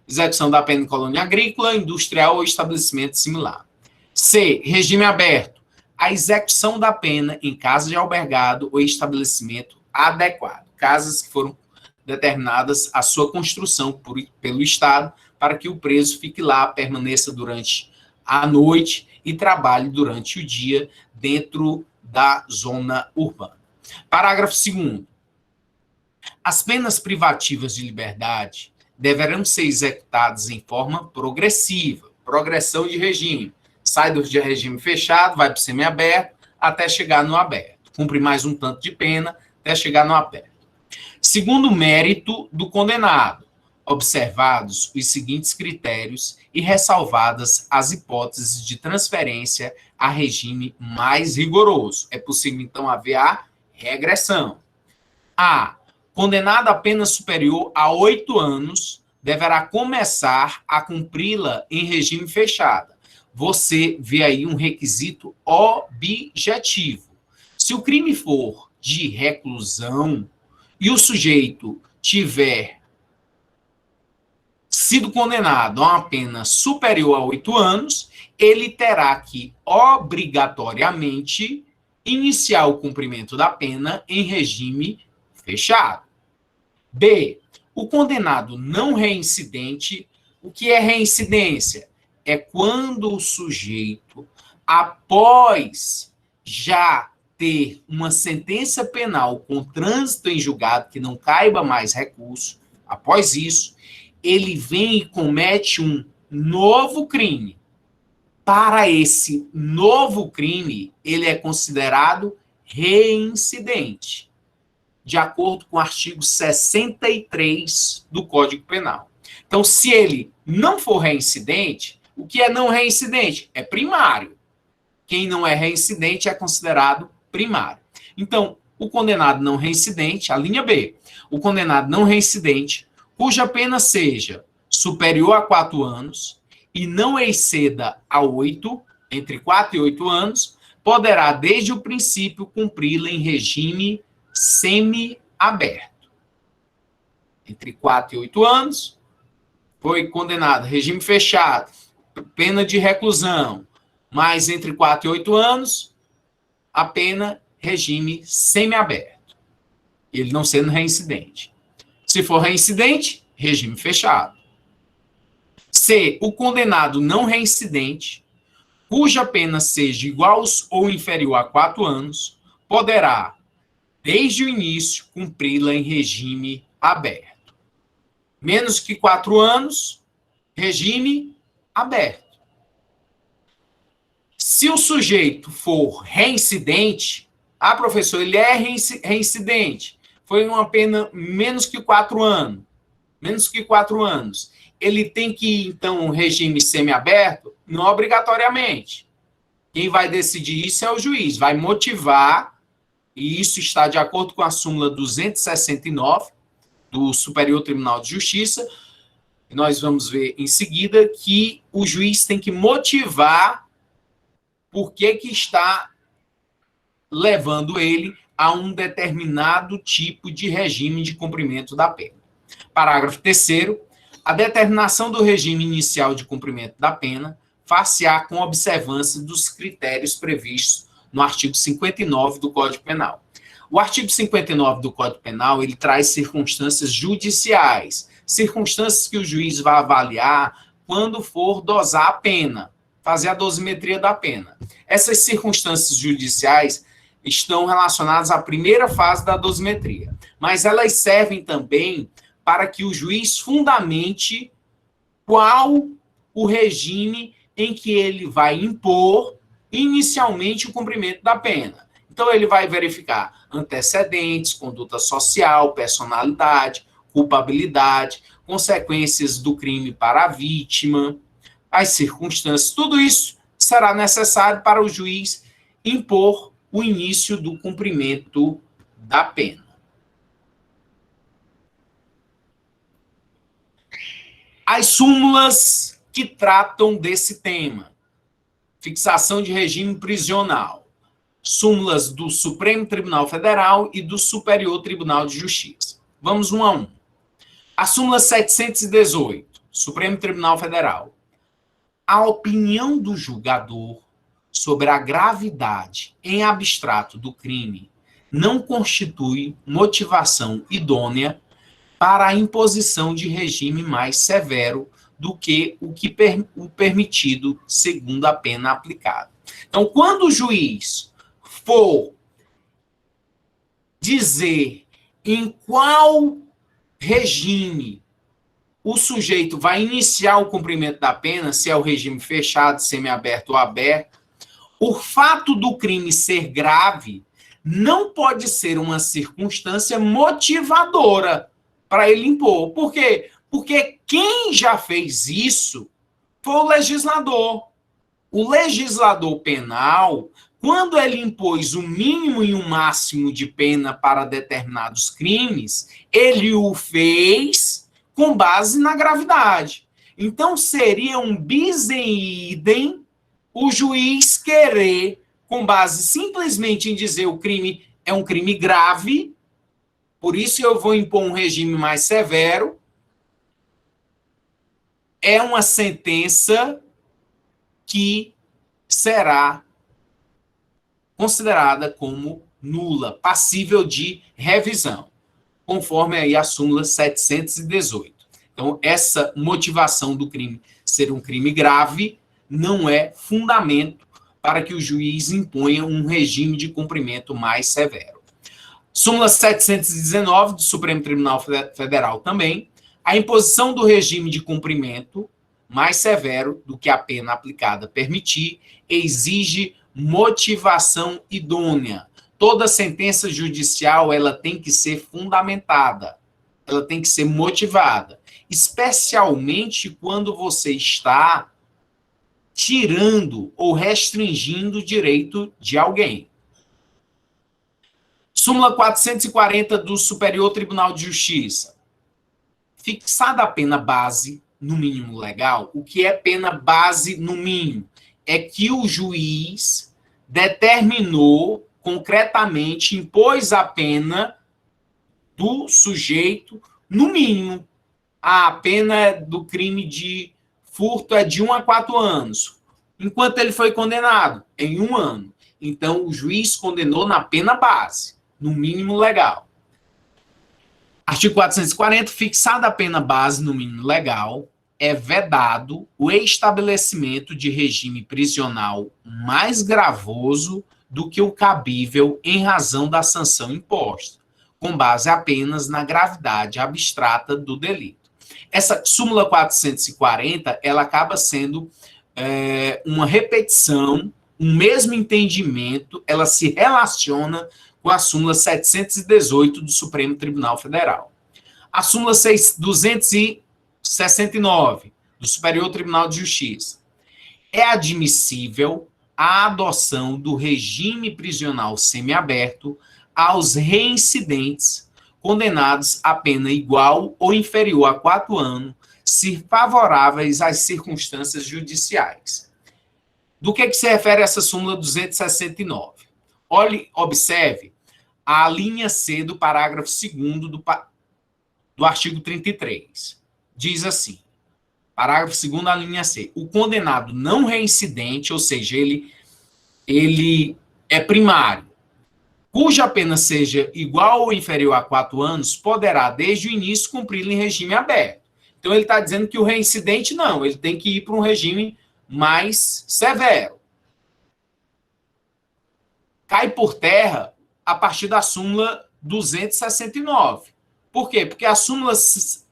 execução da pena em colônia agrícola, industrial ou estabelecimento similar. C. Regime aberto. A execução da pena em casa de albergado ou estabelecimento adequado. Casas que foram determinadas a sua construção pelo Estado para que o preso fique lá, permaneça durante a noite e trabalhe durante o dia dentro da zona urbana. Parágrafo 2º. As penas privativas de liberdade deverão ser executadas em forma progressiva, progressão de regime. Sai do regime fechado, vai para o semiaberto, até chegar no aberto. Cumpre mais um tanto de pena, até chegar no aberto. Segundo o mérito do condenado, observados os seguintes critérios e ressalvadas as hipóteses de transferência a regime mais rigoroso. É possível, então, haver a regressão. A. Condenado a pena superior a 8 anos, deverá começar a cumpri-la em regime fechado. Você vê aí um requisito objetivo. Se o crime for de reclusão e o sujeito tiver sido condenado a uma pena superior a 8 anos, ele terá que, obrigatoriamente, iniciar o cumprimento da pena em regime fechado. B. O condenado não reincidente. O que é reincidência? É quando o sujeito, após já ter uma sentença penal com trânsito em julgado, que não caiba mais recurso, após isso, ele vem e comete um novo crime. Para esse novo crime, ele é considerado reincidente, de acordo com o artigo 63 do Código Penal. Então, se ele não for reincidente, o que é não reincidente? É primário. Quem não é reincidente é considerado primário. Então, o condenado não reincidente, a linha B, o condenado não reincidente, cuja pena seja superior a 4 anos e não exceda a 8, entre 4 e 8 anos, poderá, desde o princípio, cumpri-la em regime semi-aberto. Entre 4 e 8 anos, foi condenado, regime fechado, pena de reclusão, mas entre 4 e 8 anos, a pena, regime semi-aberto. Ele não sendo reincidente. Se for reincidente, regime fechado. C. O condenado não reincidente, cuja pena seja igual ou inferior a 4 anos, poderá, desde o início, cumpri-la em regime aberto. Menos que 4 anos, regime aberto. Se o sujeito for reincidente, professor, ele é reincidente, foi uma pena menos que 4 anos, ele tem que ir, então, um regime semiaberto? Não obrigatoriamente. Quem vai decidir isso é o juiz, vai motivar, e isso está de acordo com a súmula 269 do Superior Tribunal de Justiça, E nós vamos ver em seguida que o juiz tem que motivar por que está levando ele a um determinado tipo de regime de cumprimento da pena. Parágrafo 3º. A determinação do regime inicial de cumprimento da pena far-se-á com observância dos critérios previstos no artigo 59 do Código Penal. O artigo 59 do Código Penal, ele traz circunstâncias judiciais, circunstâncias que o juiz vai avaliar quando for dosar a pena, fazer a dosimetria da pena. Essas circunstâncias judiciais estão relacionadas à primeira fase da dosimetria, mas elas servem também para que o juiz fundamente qual o regime em que ele vai impor inicialmente o cumprimento da pena. Então, ele vai verificar antecedentes, conduta social, personalidade, culpabilidade, consequências do crime para a vítima, as circunstâncias, tudo isso será necessário para o juiz impor o início do cumprimento da pena. As súmulas que tratam desse tema. Fixação de regime prisional. Súmulas do Supremo Tribunal Federal e do Superior Tribunal de Justiça. Vamos um a um. A súmula 718, Supremo Tribunal Federal. A opinião do julgador sobre a gravidade em abstrato do crime não constitui motivação idônea para a imposição de regime mais severo do que o permitido segundo a pena aplicada. Então, quando o juiz for dizer em qual regime o sujeito vai iniciar o cumprimento da pena, se é o regime fechado, semiaberto ou aberto, o fato do crime ser grave não pode ser uma circunstância motivadora para ele impor. Por quê? Porque quem já fez isso foi o legislador. O legislador penal, quando ele impôs o mínimo e o máximo de pena para determinados crimes, ele o fez com base na gravidade. Então, seria um bis em idem o juiz querer, com base simplesmente em dizer o crime é um crime grave, por isso eu vou impor um regime mais severo, é uma sentença que será considerada como nula, passível de revisão, conforme aí a súmula 718. Então, essa motivação do crime ser um crime grave não é fundamento para que o juiz imponha um regime de cumprimento mais severo. Súmula 719 do Supremo Tribunal Federal também, a imposição do regime de cumprimento mais severo do que a pena aplicada permitir exige motivação idônea. Toda sentença judicial ela tem que ser fundamentada, ela tem que ser motivada, especialmente quando você está tirando ou restringindo o direito de alguém. Súmula 440 do Superior Tribunal de Justiça. Fixada a pena base no mínimo legal, o que é pena base no mínimo? É que o juiz determinou concretamente, impôs a pena do sujeito no mínimo. A pena do crime de furto é de 1 a 4 anos. Enquanto ele foi condenado? Em 1 ano. Então, o juiz condenou na pena base, no mínimo legal. Artigo 440, fixada a pena base no mínimo legal, é vedado o estabelecimento de regime prisional mais gravoso do que o cabível em razão da sanção imposta, com base apenas na gravidade abstrata do delito. Essa súmula 440, ela acaba sendo uma repetição, um mesmo entendimento, ela se relaciona com a súmula 718 do Supremo Tribunal Federal. A súmula 269 do Superior Tribunal de Justiça. É admissível a adoção do regime prisional semiaberto aos reincidentes condenados a pena igual ou inferior a 4 anos, se favoráveis às circunstâncias judiciais. Do que se refere essa súmula 269? Observe a linha C do parágrafo 2º do artigo 33. Diz assim, parágrafo 2º, a linha C. O condenado não reincidente, ou seja, ele é primário, cuja pena seja igual ou inferior a 4 anos, poderá, desde o início, cumpri-la em regime aberto. Então, ele está dizendo que o reincidente não, ele tem que ir para um regime mais severo. Cai por terra a partir da súmula 269. Por quê? Porque a súmula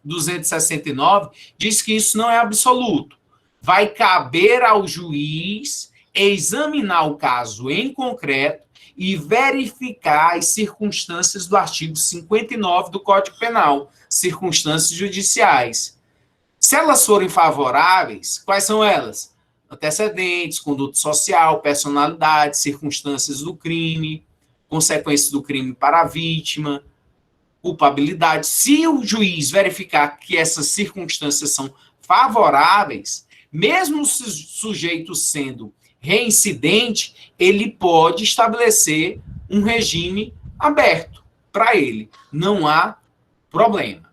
269 diz que isso não é absoluto. Vai caber ao juiz examinar o caso em concreto e verificar as circunstâncias do artigo 59 do Código Penal, circunstâncias judiciais. Se elas forem favoráveis, quais são elas? Antecedentes, conduta social, personalidade, circunstâncias do crime, consequências do crime para a vítima, culpabilidade. Se o juiz verificar que essas circunstâncias são favoráveis, mesmo o sujeito sendo reincidente, ele pode estabelecer um regime aberto para ele. Não há problema.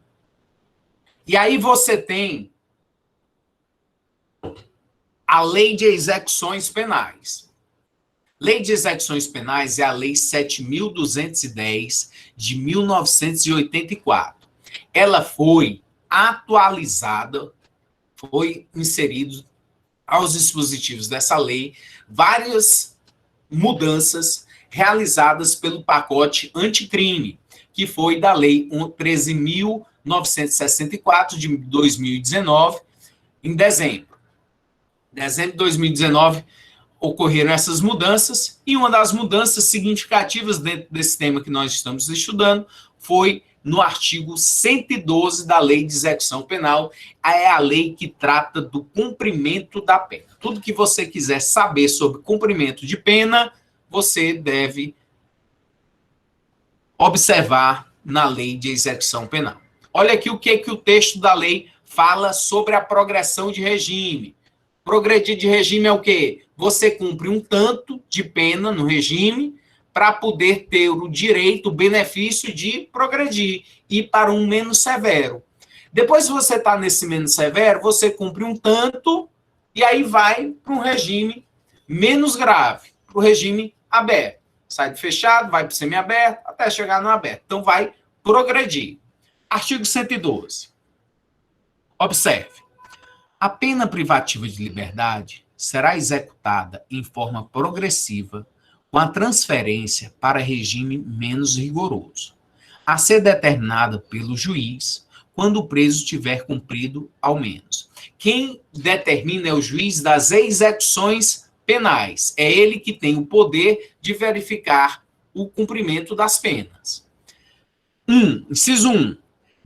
E aí você tem a Lei de Execuções Penais. Lei de Execuções Penais é a Lei 7.210 de 1984. Ela foi atualizada, foi inserido aos dispositivos dessa lei várias mudanças realizadas pelo pacote anticrime, que foi da Lei 13.964 de 2019, em dezembro. Em dezembro de 2019, ocorreram essas mudanças, e uma das mudanças significativas dentro desse tema que nós estamos estudando foi no artigo 112 da Lei de Execução Penal, é a lei que trata do cumprimento da pena. Tudo que você quiser saber sobre cumprimento de pena, você deve observar na Lei de Execução Penal. Olha aqui o que o texto da lei fala sobre a progressão de regime. Progredir de regime é o quê? Você cumpre um tanto de pena no regime para poder ter o direito, o benefício de progredir e ir para um menos severo. Depois que você está nesse menos severo, você cumpre um tanto e aí vai para um regime menos grave, para o regime aberto. Sai do fechado, vai para o semiaberto, até chegar no aberto. Então, vai progredir. Artigo 112. Observe. A pena privativa de liberdade será executada em forma progressiva com a transferência para regime menos rigoroso, a ser determinada pelo juiz quando o preso tiver cumprido ao menos. Quem determina é o juiz das execuções penais. É ele que tem o poder de verificar o cumprimento das penas. Inciso 1.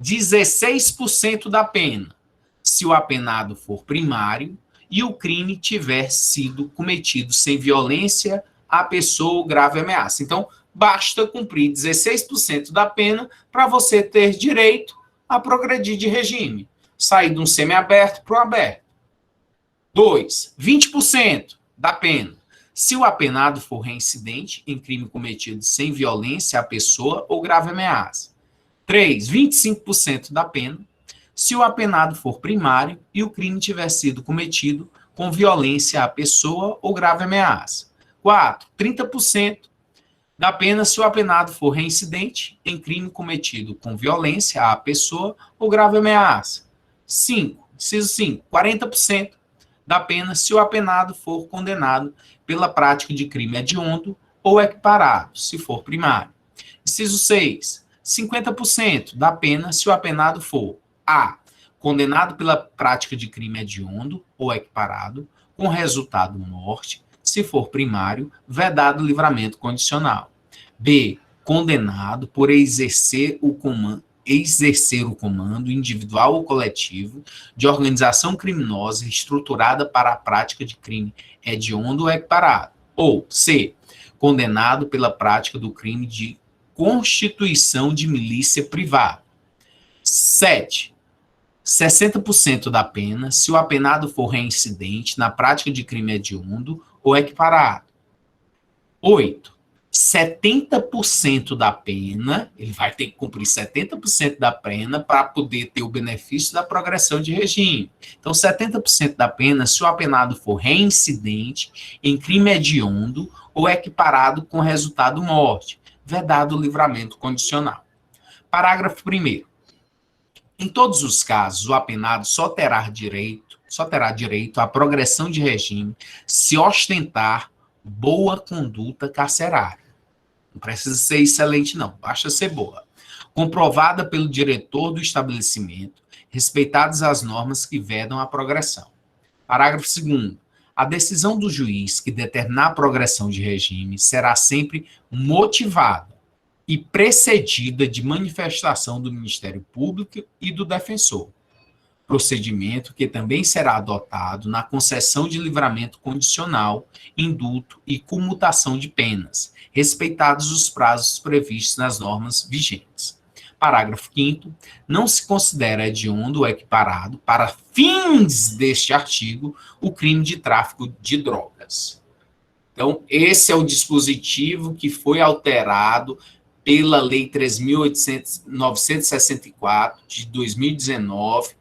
16% da pena, se o apenado for primário e o crime tiver sido cometido sem violência à pessoa ou grave ameaça. Então, basta cumprir 16% da pena para você ter direito a progredir de regime. Sair de um semiaberto para o aberto. 2. 20% da pena, se o apenado for reincidente em crime cometido sem violência à pessoa ou grave ameaça. 3. 25% da pena, se o apenado for primário e o crime tiver sido cometido com violência à pessoa ou grave ameaça. 4. 30% da pena se o apenado for reincidente em crime cometido com violência à pessoa ou grave ameaça. 5. Inciso 5. 40% da pena se o apenado for condenado pela prática de crime hediondo ou equiparado, se for primário. Inciso 6. 50% da pena se o apenado for A. Condenado pela prática de crime hediondo ou equiparado, com resultado morte, se for primário, vedado livramento condicional. B. Condenado por exercer o comando individual ou coletivo de organização criminosa estruturada para a prática de crime hediondo ou equiparado. Ou C. Condenado pela prática do crime de constituição de milícia privada. 7. 60% da pena se o apenado for reincidente na prática de crime hediondo ou equiparado. 8. 70% da pena, ele vai ter que cumprir 70% da pena para poder ter o benefício da progressão de regime. Então, 70% da pena se o apenado for reincidente em crime hediondo ou equiparado com resultado morte, vedado o livramento condicional. Parágrafo 1º. Em todos os casos, o apenado só terá direito à progressão de regime se ostentar boa conduta carcerária. Não precisa ser excelente, não. Basta ser boa. Comprovada pelo diretor do estabelecimento, respeitadas as normas que vedam a progressão. Parágrafo 2º. A decisão do juiz que determinar a progressão de regime será sempre motivada e precedida de manifestação do Ministério Público e do defensor. Procedimento que também será adotado na concessão de livramento condicional, indulto e comutação de penas, respeitados os prazos previstos nas normas vigentes. Parágrafo 5º. Não se considera hediondo ou equiparado, para fins deste artigo, o crime de tráfico de drogas. Então, esse é o dispositivo que foi alterado pela Lei 3.964, de 2019,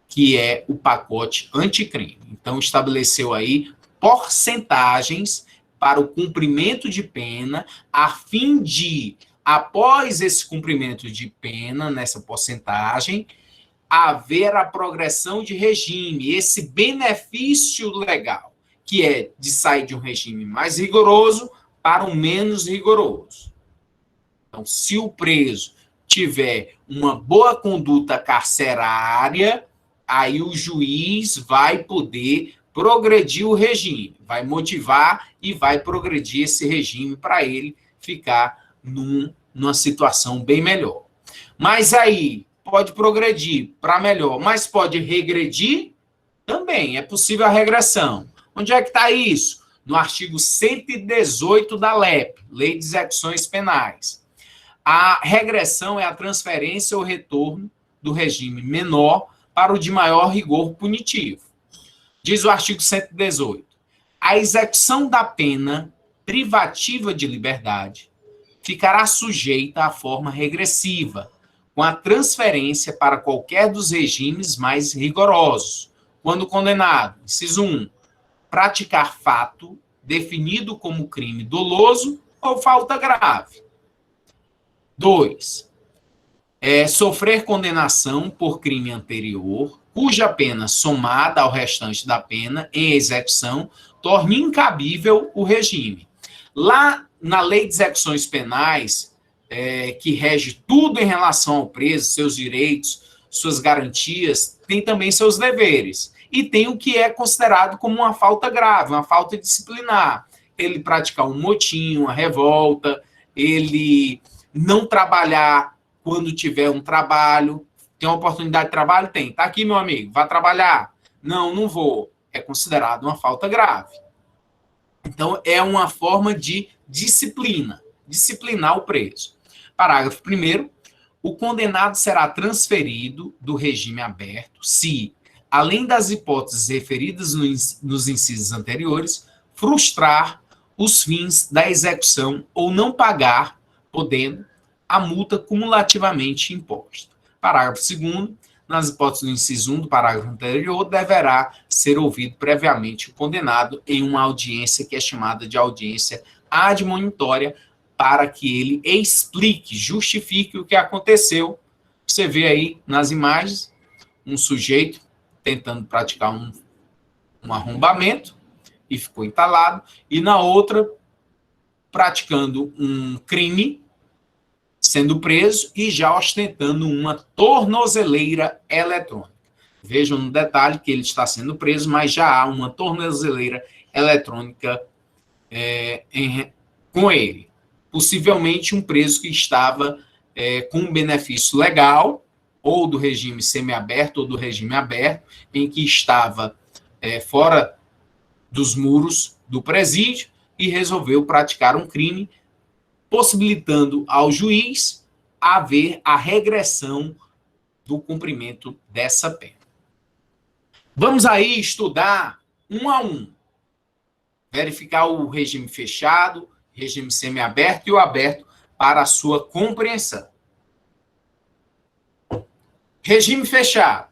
que é o pacote anticrime. Então, estabeleceu aí porcentagens para o cumprimento de pena, a fim de, após esse cumprimento de pena, nessa porcentagem, haver a progressão de regime, esse benefício legal, que é de sair de um regime mais rigoroso para um menos rigoroso. Então, se o preso tiver uma boa conduta carcerária, aí o juiz vai poder progredir o regime, vai motivar e vai progredir esse regime para ele ficar numa situação bem melhor. Mas aí pode progredir para melhor, mas pode regredir também, é possível a regressão. Onde é que está isso? No artigo 118 da LEP, Lei de Execuções Penais. A regressão é a transferência ou retorno do regime menor para o de maior rigor punitivo. Diz o artigo 118. A execução da pena privativa de liberdade ficará sujeita à forma regressiva, com a transferência para qualquer dos regimes mais rigorosos, quando condenado, inciso 1, praticar fato definido como crime doloso ou falta grave. 2. Sofrer condenação por crime anterior, cuja pena somada ao restante da pena em execução torne incabível o regime. Lá na Lei de Execuções Penais, que rege tudo em relação ao preso, seus direitos, suas garantias, tem também seus deveres. E tem o que é considerado como uma falta grave, uma falta disciplinar. Ele praticar um motim, uma revolta, ele não trabalhar quando tiver um trabalho. Tem uma oportunidade de trabalho? Tem. Está aqui, meu amigo, vai trabalhar? Não, não vou. É considerado uma falta grave. Então, é uma forma de disciplina, disciplinar o preso. Parágrafo 1º. O condenado será transferido do regime aberto se, além das hipóteses referidas nos incisos anteriores, frustrar os fins da execução ou não pagar, podendo, a multa cumulativamente imposta. Parágrafo 2º. Nas hipóteses do inciso 1 do parágrafo anterior, deverá ser ouvido previamente o condenado em uma audiência que é chamada de audiência admonitória, para que ele explique, justifique o que aconteceu. Você vê aí nas imagens um sujeito tentando praticar um arrombamento e ficou entalado, e na outra praticando um crime, sendo preso e já ostentando uma tornozeleira eletrônica. Vejam no detalhe que ele está sendo preso, mas já há uma tornozeleira eletrônica com ele. Possivelmente um preso que estava com um benefício legal, ou do regime semiaberto ou do regime aberto, em que estava fora dos muros do presídio e resolveu praticar um crime, possibilitando ao juiz haver a regressão do cumprimento dessa pena. Vamos aí estudar um a um. Verificar o regime fechado, regime semiaberto e o aberto para a sua compreensão. Regime fechado.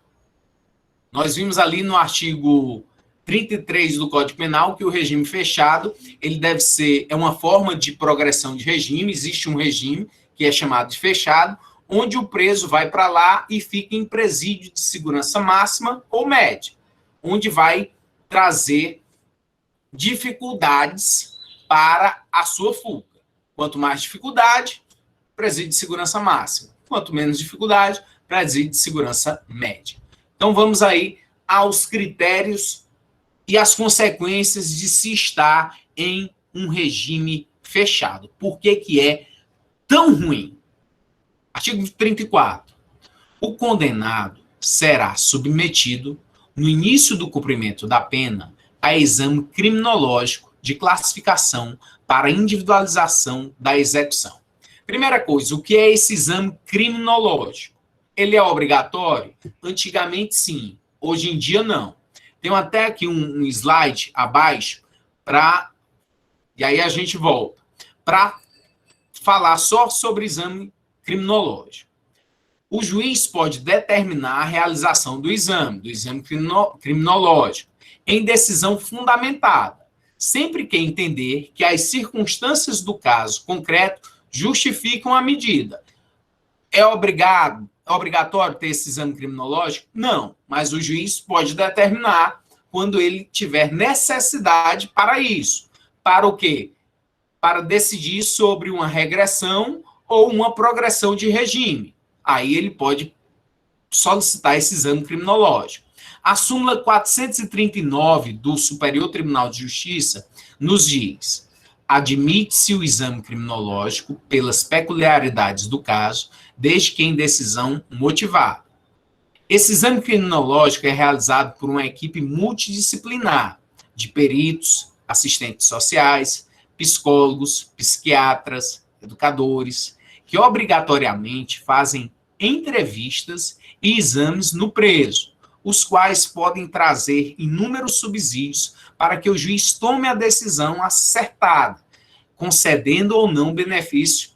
Nós vimos ali no artigo 33 do Código Penal que o regime fechado, ele deve ser, é uma forma de progressão de regime, existe um regime que é chamado de fechado, onde o preso vai para lá e fica em presídio de segurança máxima ou média, onde vai trazer dificuldades para a sua fuga. Quanto mais dificuldade, presídio de segurança máxima. Quanto menos dificuldade, presídio de segurança média. Então vamos aí aos critérios e as consequências de se estar em um regime fechado. Por que que é tão ruim? Artigo 34. O condenado será submetido, no início do cumprimento da pena, a exame criminológico de classificação para individualização da execução. Primeira coisa, o que é esse exame criminológico? Ele é obrigatório? Antigamente, sim. Hoje em dia, não. Tenho até aqui um slide abaixo para... E aí a gente volta. Para falar só sobre exame criminológico. O juiz pode determinar a realização do exame criminológico, em decisão fundamentada, sempre que entender que as circunstâncias do caso concreto justificam a medida. É obrigatório ter esse exame criminológico? Não, mas o juiz pode determinar quando ele tiver necessidade para isso. Para o quê? Para decidir sobre uma regressão ou uma progressão de regime. Aí ele pode solicitar esse exame criminológico. A súmula 439 do Superior Tribunal de Justiça nos diz: admite-se o exame criminológico pelas peculiaridades do caso, desde que em decisão motivada. Esse exame criminológico é realizado por uma equipe multidisciplinar de peritos, assistentes sociais, psicólogos, psiquiatras, educadores, que obrigatoriamente fazem entrevistas e exames no preso, os quais podem trazer inúmeros subsídios para que o juiz tome a decisão acertada, concedendo ou não benefício,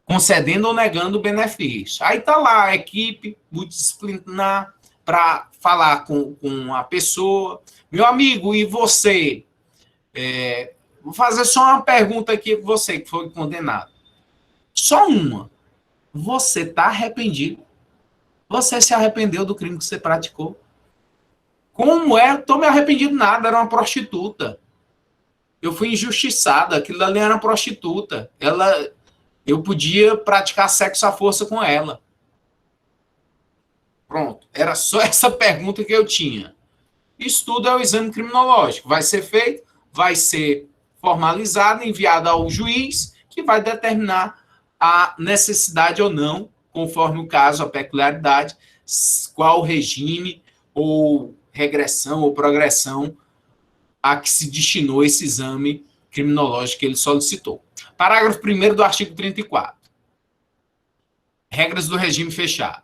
concedendo ou negando o benefício. Aí está lá a equipe multidisciplinar para falar com a pessoa. Meu amigo, e você? Vou fazer só uma pergunta aqui para você que foi condenado. Só uma. Você está arrependido? Você se arrependeu do crime que você praticou? Como é? Estou me arrependido nada, era uma prostituta. Eu fui injustiçada, aquilo ali era uma prostituta. Eu podia praticar sexo à força com ela. Pronto, era só essa pergunta que eu tinha. Isso tudo é o exame criminológico. Vai ser feito, vai ser formalizado, enviado ao juiz, que vai determinar a necessidade ou não, conforme o caso, a peculiaridade, qual regime ou regressão ou progressão a que se destinou esse exame criminológico que ele solicitou. Parágrafo 1º do artigo 34. Regras do regime fechado.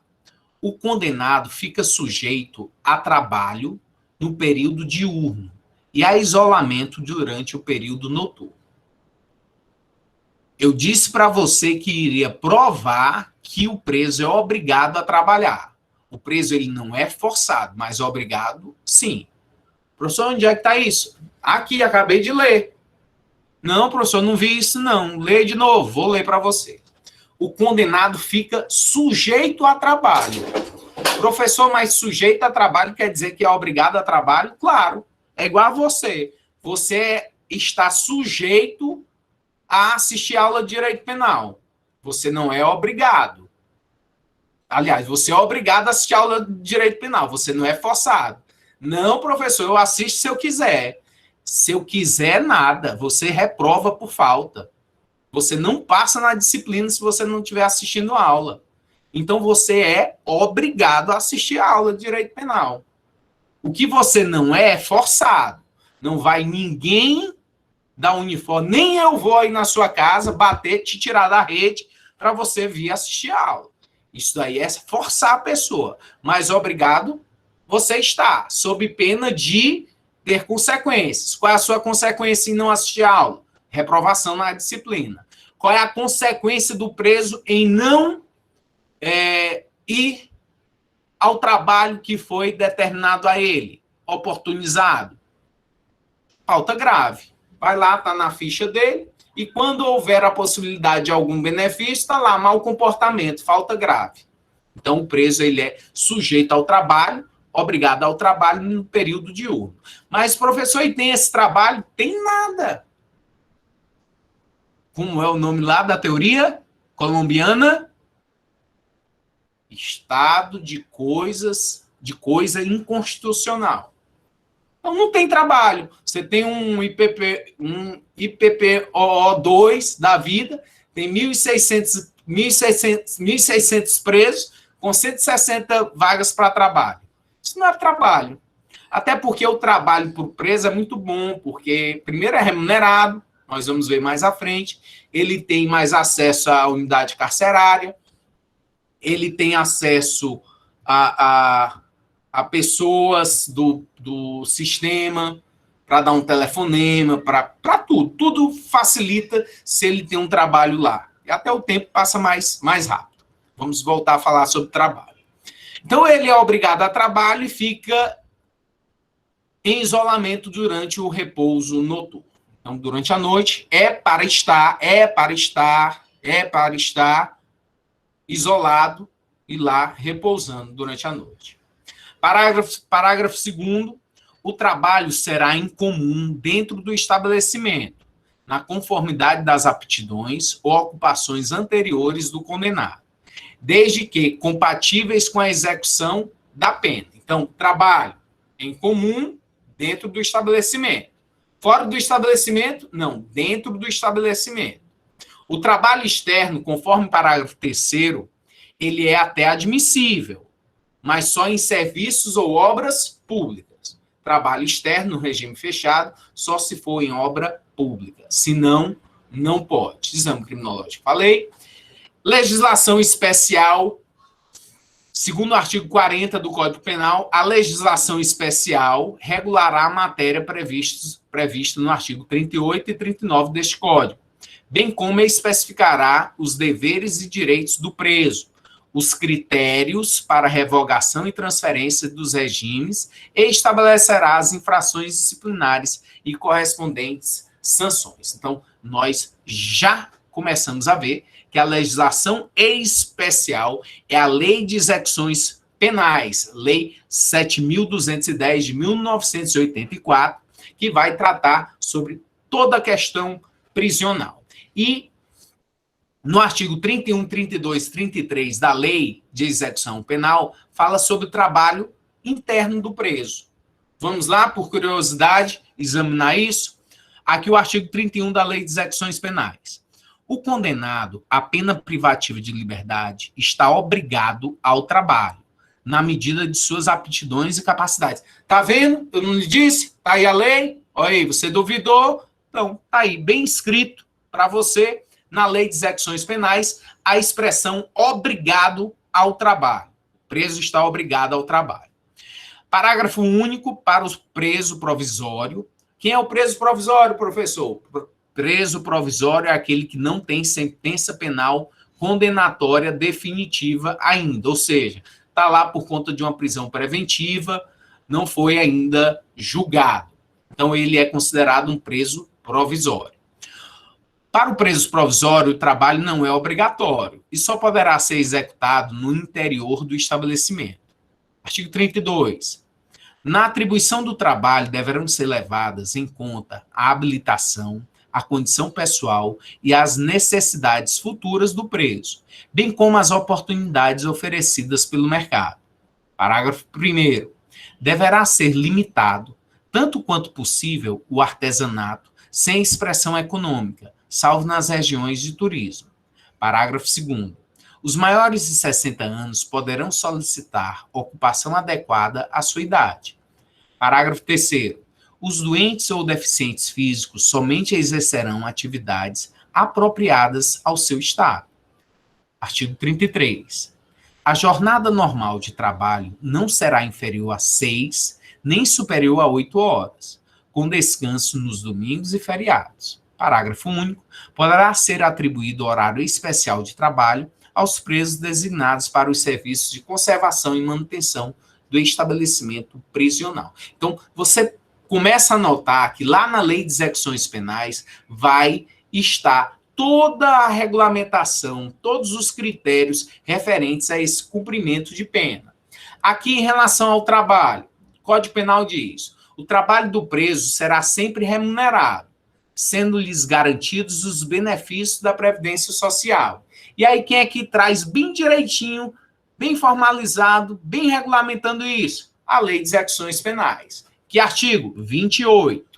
O condenado fica sujeito a trabalho no período diurno e a isolamento durante o período noturno. Eu disse para você que iria provar que o preso é obrigado a trabalhar. O preso ele não é forçado, mas obrigado, sim. Professor, onde é que está isso? Aqui, acabei de ler. Não, professor, não vi isso não. Lê de novo, vou ler para você. O condenado fica sujeito a trabalho. Professor, mas sujeito a trabalho quer dizer que é obrigado a trabalho? Claro, é igual a você. Você está sujeito a assistir aula de direito penal. Você não é obrigado. Aliás, você é obrigado a assistir aula de direito penal. Você não é forçado. Não, professor, eu assisto se eu quiser. Se eu quiser, nada. Você reprova por falta. Você não passa na disciplina se você não estiver assistindo a aula. Então, você é obrigado a assistir a aula de direito penal. O que você não é forçado. Não vai ninguém dar uniforme, nem eu vou aí na sua casa bater, te tirar da rede para você vir assistir a aula. Isso daí é forçar a pessoa. Mas obrigado, você está, sob pena de ter consequências. Qual é a sua consequência em não assistir a aula? Reprovação na disciplina. Qual é a consequência do preso em não ir ao trabalho que foi determinado a ele, oportunizado? Falta grave. Vai lá, está na ficha dele, e quando houver a possibilidade de algum benefício, está lá, mau comportamento, falta grave. Então, o preso ele é sujeito ao trabalho, obrigado ao trabalho no período diurno. Mas, professor, e tem esse trabalho? Tem nada. Como é o nome lá da teoria colombiana? Estado de coisa inconstitucional. Então, não tem trabalho. Você tem um IPPOO2 da vida, tem 1.600 presos, com 160 vagas para trabalho. Isso não é trabalho. Até porque o trabalho por preso é muito bom, porque, primeiro, é remunerado, nós vamos ver mais à frente, ele tem mais acesso à unidade carcerária, ele tem acesso a pessoas do sistema, para dar um telefonema, para tudo. Tudo facilita se ele tem um trabalho lá. E até o tempo passa mais rápido. Vamos voltar a falar sobre trabalho. Então, ele é obrigado a trabalho e fica em isolamento durante o repouso noturno. Então, durante a noite, é para estar isolado e lá repousando durante a noite. Parágrafo 2º, o trabalho será em comum dentro do estabelecimento, na conformidade das aptidões ou ocupações anteriores do condenado, desde que compatíveis com a execução da pena. Então, trabalho em comum dentro do estabelecimento. Fora do estabelecimento? Não, dentro do estabelecimento. O trabalho externo, conforme o parágrafo 3º, ele é até admissível, mas só em serviços ou obras públicas. Trabalho externo no regime fechado só se for em obra pública. Se não, não pode. Exame criminológico. Falei. Legislação especial. Segundo o artigo 40 do Código Penal, a legislação especial regulará a matéria prevista no artigo 38 e 39 deste Código, bem como especificará os deveres e direitos do preso, os critérios para revogação e transferência dos regimes e estabelecerá as infrações disciplinares e correspondentes sanções. Então, nós já começamos a ver que a legislação especial é a Lei de Execuções Penais, Lei 7.210 de 1984, que vai tratar sobre toda a questão prisional. E no artigo 31, 32, 33 da Lei de Execução Penal, fala sobre o trabalho interno do preso. Vamos lá, por curiosidade, examinar isso? Aqui o artigo 31 da Lei de Execuções Penais. O condenado à pena privativa de liberdade está obrigado ao trabalho, na medida de suas aptidões e capacidades. Tá vendo? Eu não lhe disse? Tá aí a lei? Olha aí, você duvidou? Então, tá aí, bem escrito para você, na Lei de Execuções Penais, a expressão obrigado ao trabalho. O preso está obrigado ao trabalho. Parágrafo único para o preso provisório. Quem é o preso provisório, professor? Preso provisório é aquele que não tem sentença penal condenatória definitiva ainda, ou seja, está lá por conta de uma prisão preventiva, não foi ainda julgado. Então, ele é considerado um preso provisório. Para o preso provisório, o trabalho não é obrigatório e só poderá ser executado no interior do estabelecimento. Artigo 32. Na atribuição do trabalho deverão ser levadas em conta a habilitação, a condição pessoal e as necessidades futuras do preso, bem como as oportunidades oferecidas pelo mercado. Parágrafo 1º. Deverá ser limitado, tanto quanto possível, o artesanato sem expressão econômica, salvo nas regiões de turismo. Parágrafo 2º. Os maiores de 60 anos poderão solicitar ocupação adequada à sua idade. Parágrafo 3º. Os doentes ou deficientes físicos somente exercerão atividades apropriadas ao seu estado. Artigo 33. A jornada normal de trabalho não será inferior a 6, nem superior a 8 horas, com descanso nos domingos e feriados. Parágrafo único. Poderá ser atribuído horário especial de trabalho aos presos designados para os serviços de conservação e manutenção do estabelecimento prisional. Então, você começa a notar que lá na Lei de Execuções Penais vai estar toda a regulamentação, todos os critérios referentes a esse cumprimento de pena. Aqui, em relação ao trabalho, o Código Penal diz: o trabalho do preso será sempre remunerado, sendo-lhes garantidos os benefícios da Previdência Social. E aí, quem é que traz bem direitinho, bem formalizado, bem regulamentando isso? A Lei de Execuções Penais. Que artigo? 28.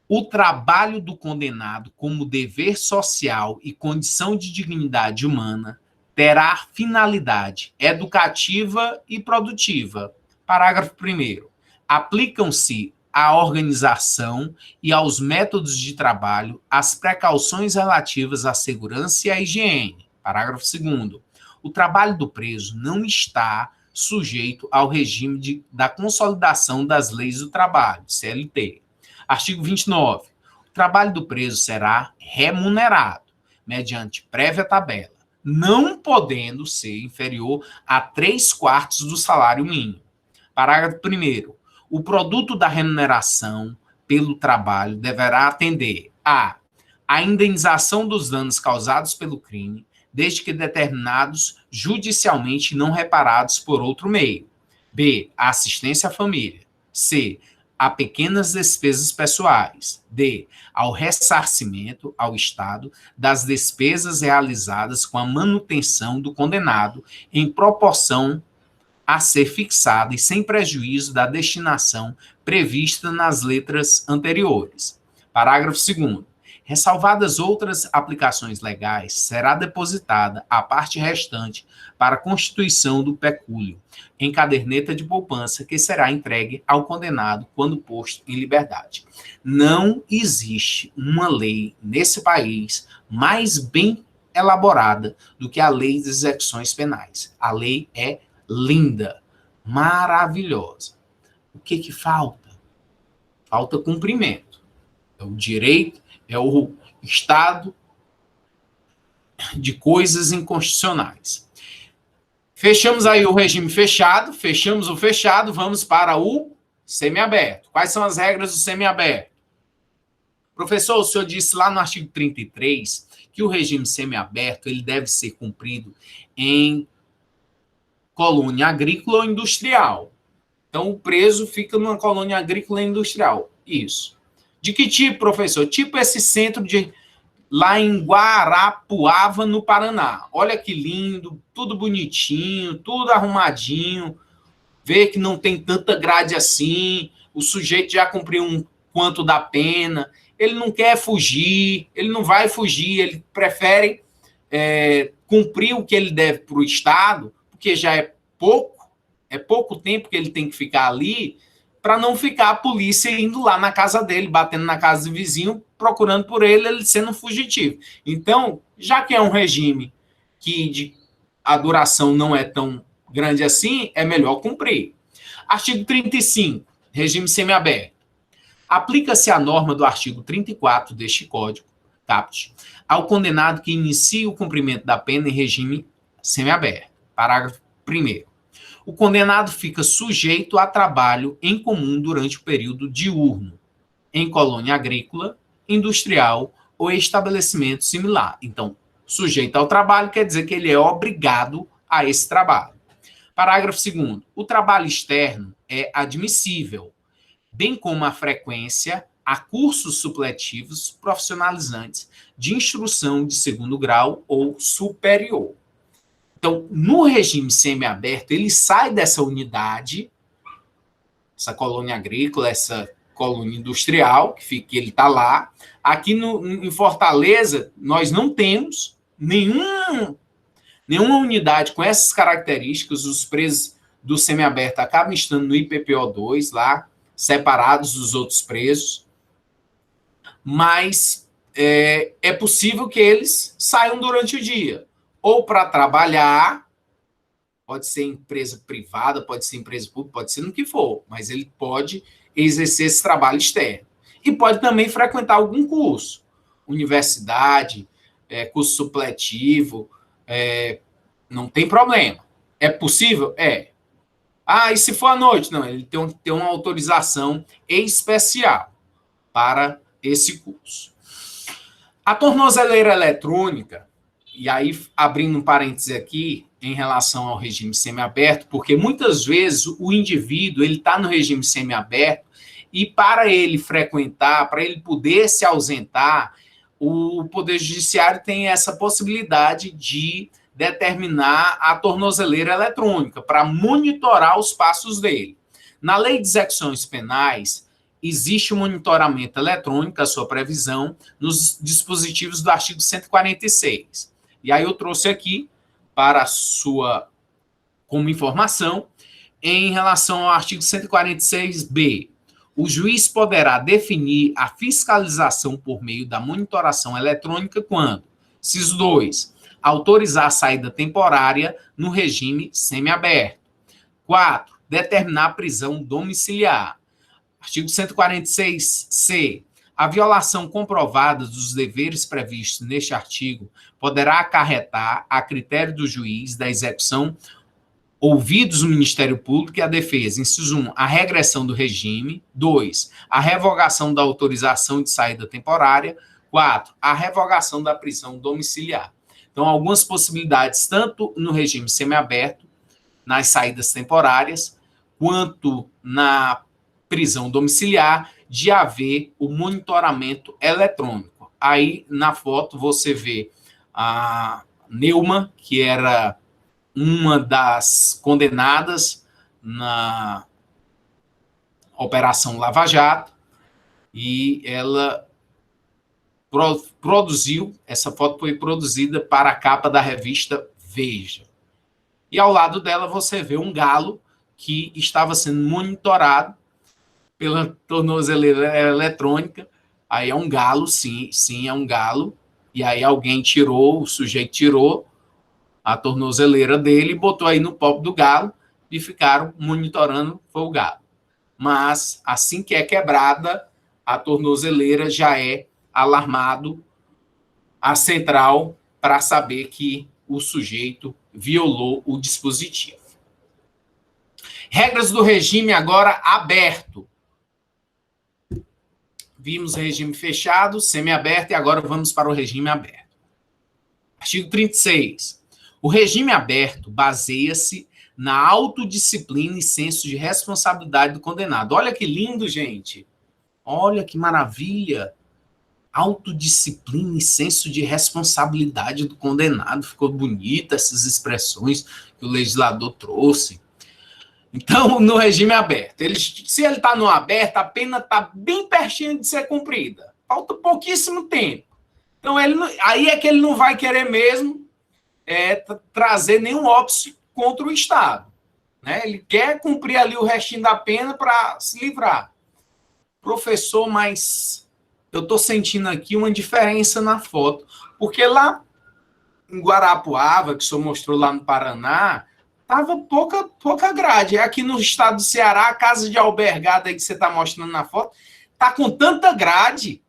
O trabalho do condenado como dever social e condição de dignidade humana terá finalidade educativa e produtiva. Parágrafo 1º. Aplicam-se à organização e aos métodos de trabalho as precauções relativas à segurança e à higiene. Parágrafo 2º. O trabalho do preso não está sujeito ao regime da Consolidação das Leis do Trabalho, CLT. Artigo 29. O trabalho do preso será remunerado, mediante prévia tabela, não podendo ser inferior a 3/4 do salário mínimo. Parágrafo 1º. O produto da remuneração pelo trabalho deverá atender a indenização dos danos causados pelo crime, desde que determinados judicialmente e não reparados por outro meio. B. A assistência à família. C. A pequenas despesas pessoais. D. Ao ressarcimento ao Estado das despesas realizadas com a manutenção do condenado em proporção a ser fixada e sem prejuízo da destinação prevista nas letras anteriores. Parágrafo 2º. Ressalvadas outras aplicações legais, será depositada a parte restante para a constituição do pecúlio em caderneta de poupança que será entregue ao condenado quando posto em liberdade. Não existe uma lei nesse país mais bem elaborada do que a Lei de Execuções Penais. A lei é linda, maravilhosa. O que falta? Falta cumprimento. É o direito, é o estado de coisas inconstitucionais. Fechamos aí o regime fechado, fechamos o fechado, vamos para o semiaberto. Quais são as regras do semiaberto? Professor, o senhor disse lá no artigo 33 que o regime semiaberto ele deve ser cumprido em colônia agrícola ou industrial. Então, o preso fica numa colônia agrícola e industrial. Isso. De que tipo, professor? Tipo esse centro de lá em Guarapuava, no Paraná. Olha que lindo, tudo bonitinho, tudo arrumadinho. Vê que não tem tanta grade assim. O sujeito já cumpriu um quanto da pena. Ele não quer fugir, ele não vai fugir, ele prefere cumprir o que ele deve para o Estado, porque já é pouco tempo que ele tem que ficar ali, para não ficar a polícia indo lá na casa dele, batendo na casa do vizinho, procurando por ele, ele sendo fugitivo. Então, já que é um regime que a duração não é tão grande assim, é melhor cumprir. Artigo 35, regime semiaberto. Aplica-se a norma do artigo 34 deste Código, caput, ao condenado que inicie o cumprimento da pena em regime semiaberto. Parágrafo 1º. O condenado fica sujeito a trabalho em comum durante o período diurno, em colônia agrícola, industrial ou estabelecimento similar. Então, sujeito ao trabalho quer dizer que ele é obrigado a esse trabalho. Parágrafo 2º. O trabalho externo é admissível, bem como a frequência a cursos supletivos profissionalizantes de instrução de segundo grau ou superior. Então, no regime semiaberto, ele sai dessa unidade, essa colônia agrícola, essa colônia industrial, que ele está lá. Aqui em Fortaleza, nós não temos nenhuma unidade com essas características. Os presos do semiaberto acabam estando no IPPO2, lá, separados dos outros presos. Mas é possível que eles saiam durante o dia, ou para trabalhar, pode ser empresa privada, pode ser empresa pública, pode ser no que for, mas ele pode exercer esse trabalho externo. E pode também frequentar algum curso, universidade, curso supletivo, não tem problema. É possível? É. Ah, e se for à noite? Não, ele tem uma autorização especial para esse curso. A tornozeleira eletrônica, e aí abrindo um parêntese aqui em relação ao regime semiaberto, porque muitas vezes o indivíduo ele está no regime semiaberto e para ele frequentar, para ele poder se ausentar, o Poder Judiciário tem essa possibilidade de determinar a tornozeleira eletrônica para monitorar os passos dele. Na Lei de Execuções Penais, existe o monitoramento eletrônico, a sua previsão, nos dispositivos do artigo 146. E aí eu trouxe aqui para a sua, como informação, em relação ao artigo 146b. O juiz poderá definir a fiscalização por meio da monitoração eletrônica quando, inciso 2, autorizar a saída temporária no regime semiaberto. 4, determinar a prisão domiciliar. Artigo 146c. A violação comprovada dos deveres previstos neste artigo poderá acarretar, a critério do juiz da execução, ouvidos o Ministério Público e a defesa. Inciso 1, a regressão do regime. 2, a revogação da autorização de saída temporária. 4, a revogação da prisão domiciliar. Então, algumas possibilidades, tanto no regime semiaberto, nas saídas temporárias, quanto na prisão domiciliar, de haver o monitoramento eletrônico. Aí, na foto, você vê a Neuma, que era uma das condenadas na Operação Lava Jato, e ela produziu, essa foto foi produzida para a capa da revista Veja. E ao lado dela você vê um galo que estava sendo monitorado pela tornozeleira eletrônica. Aí é um galo, sim, é um galo. E aí alguém tirou, o sujeito tirou a tornozeleira dele e botou aí no pop do galo e ficaram monitorando foi o galo. Mas assim que é quebrada, a tornozeleira já é alarmado a central para saber que o sujeito violou o dispositivo. Regras do regime agora aberto. Vimos regime fechado, semiaberto, e agora vamos para o regime aberto. Artigo 36. O regime aberto baseia-se na autodisciplina e senso de responsabilidade do condenado. Olha que lindo, gente. Olha que maravilha. Autodisciplina e senso de responsabilidade do condenado. Ficou bonita essas expressões que o legislador trouxe. Então, no regime aberto, se ele está no aberto, a pena está bem pertinho de ser cumprida. Falta pouquíssimo tempo. Então, aí é que ele não vai querer mesmo trazer nenhum óbice contra o Estado. Né? Ele quer cumprir ali o restinho da pena para se livrar. Professor, mas eu estou sentindo aqui uma diferença na foto. Porque lá em Guarapuava, que o senhor mostrou lá no Paraná, estava pouca grade. Aqui no estado do Ceará, a casa de albergada aí que você está mostrando na foto, está com tanta grade.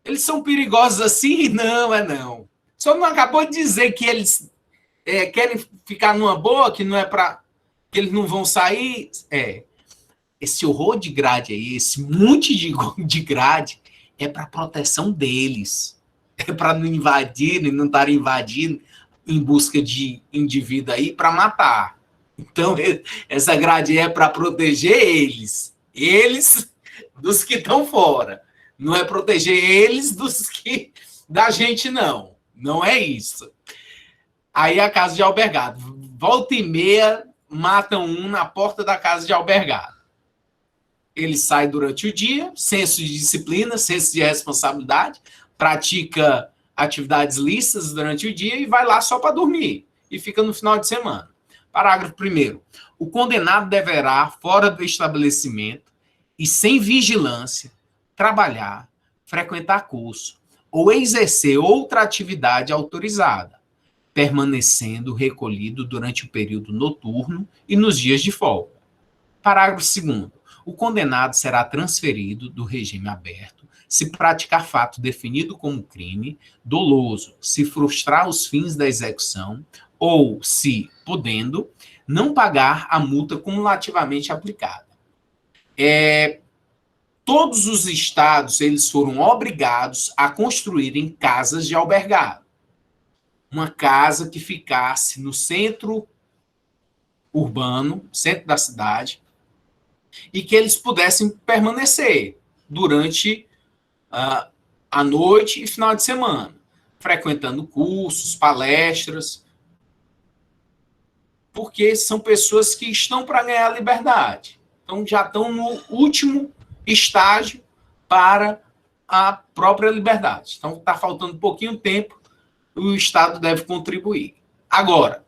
Eles são perigosos assim? Não, não. O senhor não acabou de dizer que eles querem ficar numa boa, que não é para que eles não vão sair? Esse horror de grade aí, esse monte de grade, é para proteção deles. É para não invadirem, não estarem invadindo em busca de indivíduo aí para matar. Então, essa grade é para proteger eles dos que estão fora. Não é proteger eles da gente, não. Não é isso. Aí a casa de albergado. Volta e meia, matam um na porta da casa de albergado. Ele sai durante o dia, senso de disciplina, senso de responsabilidade, pratica atividades lícitas durante o dia e vai lá só para dormir. E fica no final de semana. Parágrafo 1º. O condenado deverá, fora do estabelecimento e sem vigilância, trabalhar, frequentar curso ou exercer outra atividade autorizada, permanecendo recolhido durante o período noturno e nos dias de folga. Parágrafo 2º. O condenado será transferido do regime aberto se praticar fato definido como crime doloso, se frustrar os fins da execução ou se, podendo, não pagar a multa cumulativamente aplicada. Todos os estados eles foram obrigados a construírem casas de albergado. Uma casa que ficasse no centro urbano, centro da cidade, e que eles pudessem permanecer durante a noite e final de semana, frequentando cursos, palestras, porque são pessoas que estão para ganhar liberdade. Então, já estão no último estágio para a própria liberdade. Então, está faltando pouquinho tempo, o Estado deve contribuir. Agora,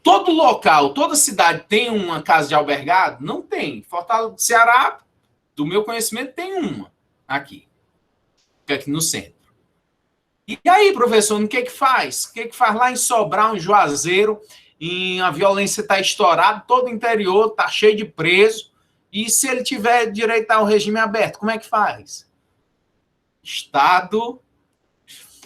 todo local, toda cidade tem uma casa de albergado? Não tem. Fortaleza do Ceará, do meu conhecimento, tem uma aqui no centro. E aí, professor, o que faz? O que faz lá em Sobral, em Juazeiro, a violência está estourada, todo o interior está cheio de preso, e se ele tiver direito ao regime aberto, como é que faz? Estado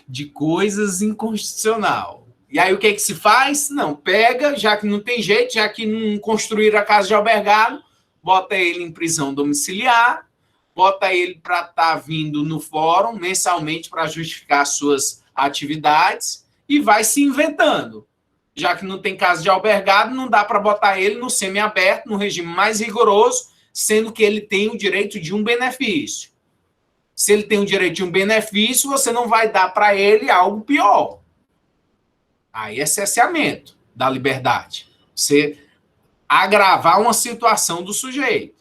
de coisas inconstitucional. E aí o que se faz? Não, pega, já que não tem jeito, já que não construíram a casa de albergado, bota ele em prisão domiciliar, bota ele para estar vindo no fórum mensalmente para justificar suas atividades e vai se inventando. Já que não tem casa de albergado, não dá para botar ele no semiaberto, no regime mais rigoroso, sendo que ele tem o direito de um benefício. Se ele tem o direito de um benefício, você não vai dar para ele algo pior. Aí é cerceamento da liberdade. Você agravar uma situação do sujeito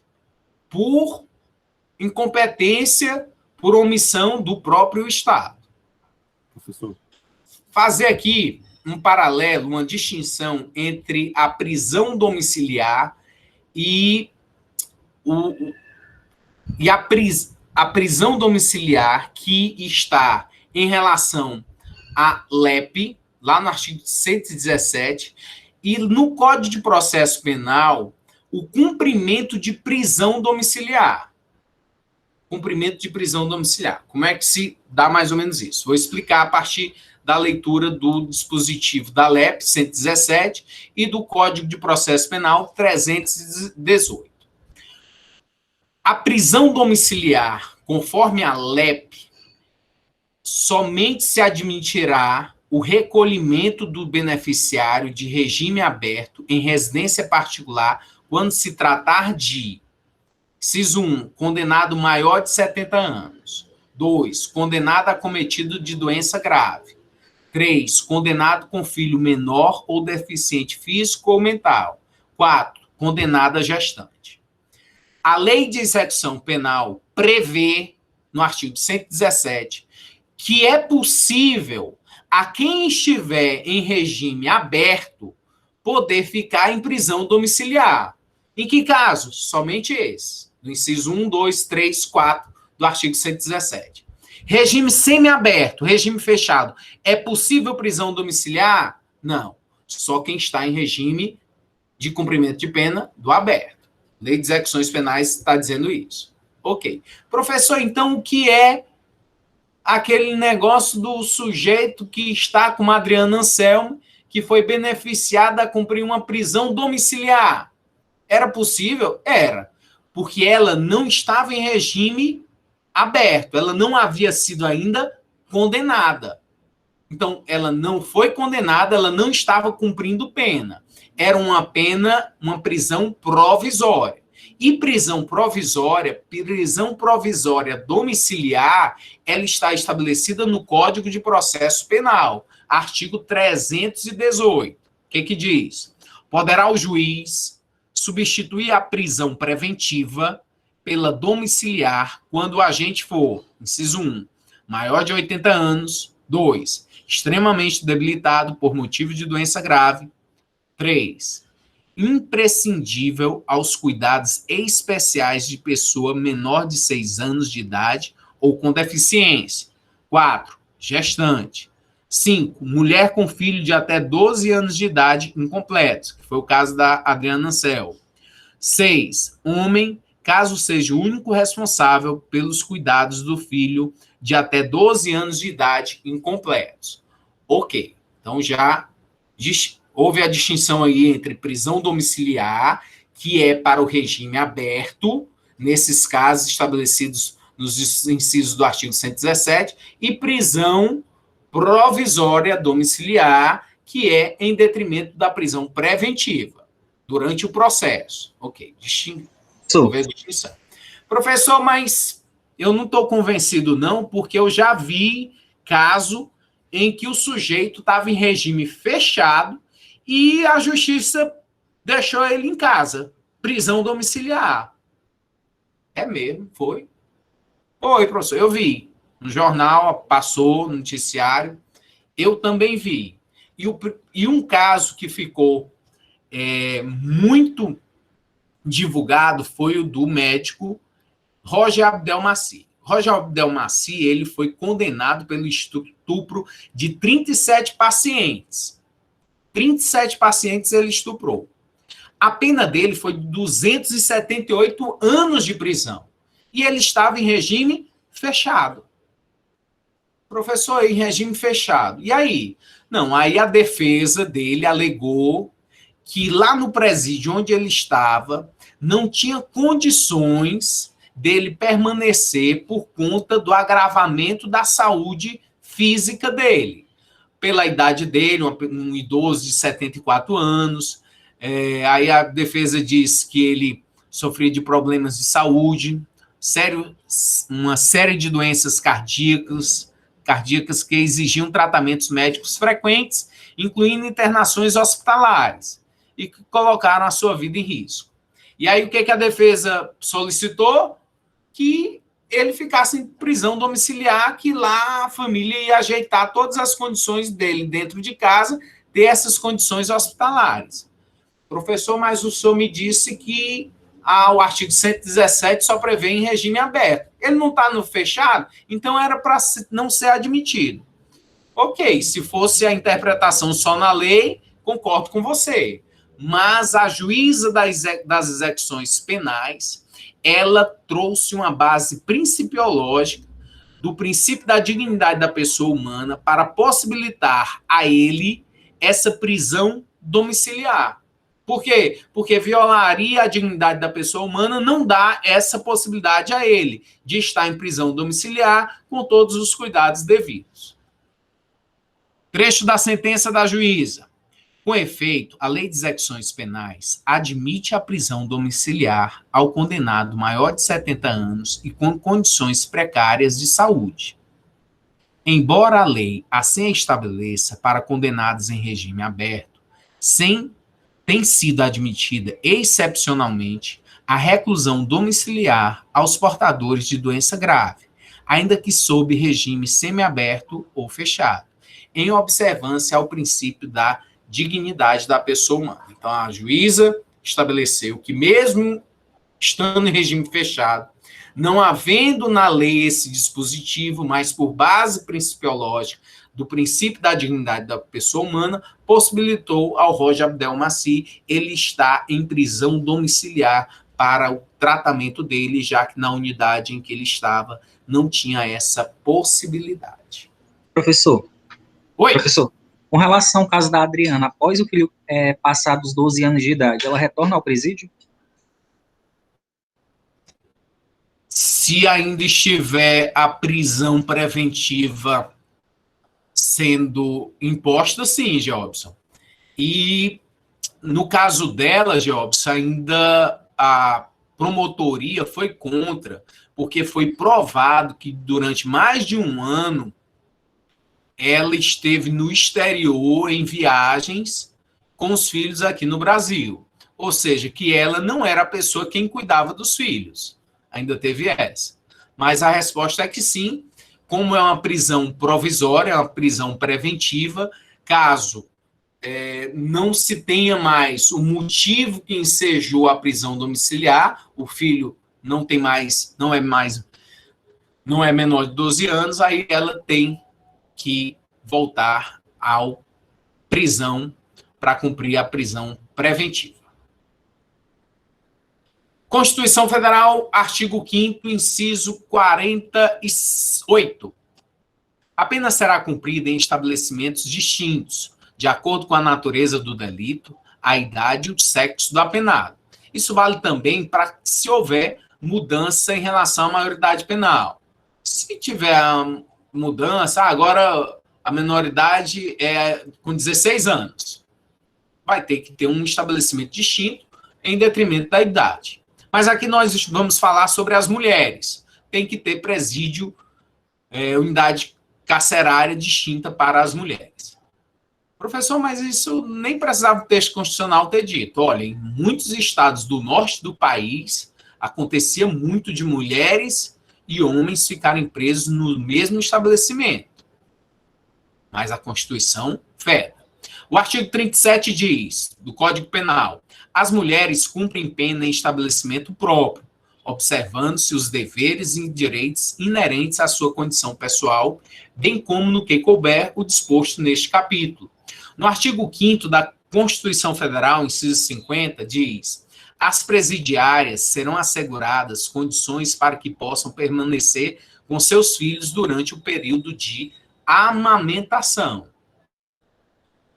por incompetência, por omissão do próprio Estado. Professor. Fazer aqui um paralelo, uma distinção entre a prisão domiciliar e a prisão domiciliar que está em relação à LEP, lá no artigo 117, e no Código de Processo Penal, o cumprimento de prisão domiciliar. Cumprimento de prisão domiciliar. Como é que se dá mais ou menos isso? Vou explicar a partir da leitura do dispositivo da LEP 117 e do Código de Processo Penal 318. A prisão domiciliar, conforme a LEP, somente se admitirá o recolhimento do beneficiário de regime aberto em residência particular quando se tratar de: inciso 1, condenado maior de 70 anos. 2, condenado acometido de doença grave. 3, condenado com filho menor ou deficiente físico ou mental. 4, condenada gestante. A Lei de Execução Penal prevê, no artigo 117, que é possível a quem estiver em regime aberto poder ficar em prisão domiciliar. Em que casos? Somente esse. No inciso 1, 2, 3, 4 do artigo 117. Regime semiaberto, regime fechado. É possível prisão domiciliar? Não. Só quem está em regime de cumprimento de pena do aberto. Lei de Execuções Penais está dizendo isso. Ok. Professor, então o que é aquele negócio do sujeito que está com a Adriana Anselmo, que foi beneficiada a cumprir uma prisão domiciliar? Era possível? Era. Porque ela não estava em regime aberto, ela não havia sido ainda condenada. Então, ela não foi condenada, ela não estava cumprindo pena. Era uma pena, uma prisão provisória. E prisão provisória domiciliar, ela está estabelecida no Código de Processo Penal, artigo 318. O que diz? Poderá o juiz substituir a prisão preventiva pela domiciliar quando o agente for, inciso 1, maior de 80 anos, 2, extremamente debilitado por motivo de doença grave, 3, imprescindível aos cuidados especiais de pessoa menor de 6 anos de idade ou com deficiência, 4, gestante, 5, mulher com filho de até 12 anos de idade incompletos, que foi o caso da Adriana Ansel. 6, homem, caso seja o único responsável pelos cuidados do filho de até 12 anos de idade incompletos. Ok, então já houve a distinção aí entre prisão domiciliar, que é para o regime aberto, nesses casos estabelecidos nos incisos do artigo 117, e prisão provisória domiciliar, que é em detrimento da prisão preventiva, durante o processo. Ok, distinção. Professor, mas eu não estou convencido não, porque eu já vi caso em que o sujeito estava em regime fechado e a justiça deixou ele em casa, prisão domiciliar. É mesmo, foi? Foi, professor, eu vi. No jornal, passou, no noticiário, eu também vi. E um caso que ficou muito divulgado foi o do médico Roger Abdelmaci. Roger Abdelmaci, ele foi condenado pelo estupro de 37 pacientes. 37 pacientes ele estuprou. A pena dele foi de 278 anos de prisão. E ele estava em regime fechado. Professor, em regime fechado. E aí? Não, aí a defesa dele alegou que lá no presídio onde ele estava, não tinha condições dele permanecer por conta do agravamento da saúde física dele. Pela idade dele, um idoso de 74 anos. Aí a defesa diz que ele sofria de problemas de saúde, uma série de doenças cardíacas que exigiam tratamentos médicos frequentes, incluindo internações hospitalares, e que colocaram a sua vida em risco. E aí o que a defesa solicitou? Que ele ficasse em prisão domiciliar, que lá a família ia ajeitar todas as condições dele dentro de casa, ter essas condições hospitalares. Professor, mas o senhor me disse que o artigo 117 só prevê em regime aberto. Ele não está no fechado, então era para não ser admitido. Ok, se fosse a interpretação só na lei, concordo com você. Mas a juíza das execuções penais, ela trouxe uma base principiológica do princípio da dignidade da pessoa humana para possibilitar a ele essa prisão domiciliar. Por quê? Porque violaria a dignidade da pessoa humana, não dá essa possibilidade a ele de estar em prisão domiciliar com todos os cuidados devidos. Trecho da sentença da juíza. Com efeito, a Lei de Execuções Penais admite a prisão domiciliar ao condenado maior de 70 anos e com condições precárias de saúde. Embora a lei assim estabeleça para condenados em regime aberto, tem sido admitida excepcionalmente a reclusão domiciliar aos portadores de doença grave, ainda que sob regime semiaberto ou fechado, em observância ao princípio da dignidade da pessoa humana. Então, a juíza estabeleceu que, mesmo estando em regime fechado, não havendo na lei esse dispositivo, mas por base principiológica do princípio da dignidade da pessoa humana, possibilitou ao Roger Abdelmaci ele estar em prisão domiciliar para o tratamento dele, já que na unidade em que ele estava não tinha essa possibilidade. Professor. Oi. Professor, com relação ao caso da Adriana, após o filho passar dos 12 anos de idade, ela retorna ao presídio? Se ainda estiver a prisão preventiva sendo imposta, sim, Jobson. E no caso dela, Jobson, ainda a promotoria foi contra, porque foi provado que durante mais de um ano ela esteve no exterior em viagens com os filhos aqui no Brasil. Ou seja, que ela não era a pessoa quem cuidava dos filhos. Ainda teve essa. Mas a resposta é que sim, como é uma prisão provisória, é uma prisão preventiva, caso não se tenha mais o motivo que ensejou a prisão domiciliar, o filho não é menor de 12 anos, aí ela tem que voltar à prisão para cumprir a prisão preventiva. Constituição Federal, artigo 5º, inciso 48. A pena será cumprida em estabelecimentos distintos, de acordo com a natureza do delito, a idade e o sexo do apenado. Isso vale também para se houver mudança em relação à maioridade penal. Se tiver mudança, agora a menoridade é com 16 anos. Vai ter que ter um estabelecimento distinto em detrimento da idade. Mas aqui nós vamos falar sobre as mulheres. Tem que ter presídio, unidade carcerária distinta para as mulheres. Professor, mas isso nem precisava o texto constitucional ter dito. Olha, em muitos estados do norte do país, acontecia muito de mulheres e homens ficarem presos no mesmo estabelecimento. Mas a Constituição veda. O artigo 37 diz, do Código Penal, as mulheres cumprem pena em estabelecimento próprio, observando-se os deveres e direitos inerentes à sua condição pessoal, bem como no que couber o disposto neste capítulo. No artigo 5º da Constituição Federal, inciso 50, diz: as presidiárias serão asseguradas condições para que possam permanecer com seus filhos durante o período de amamentação.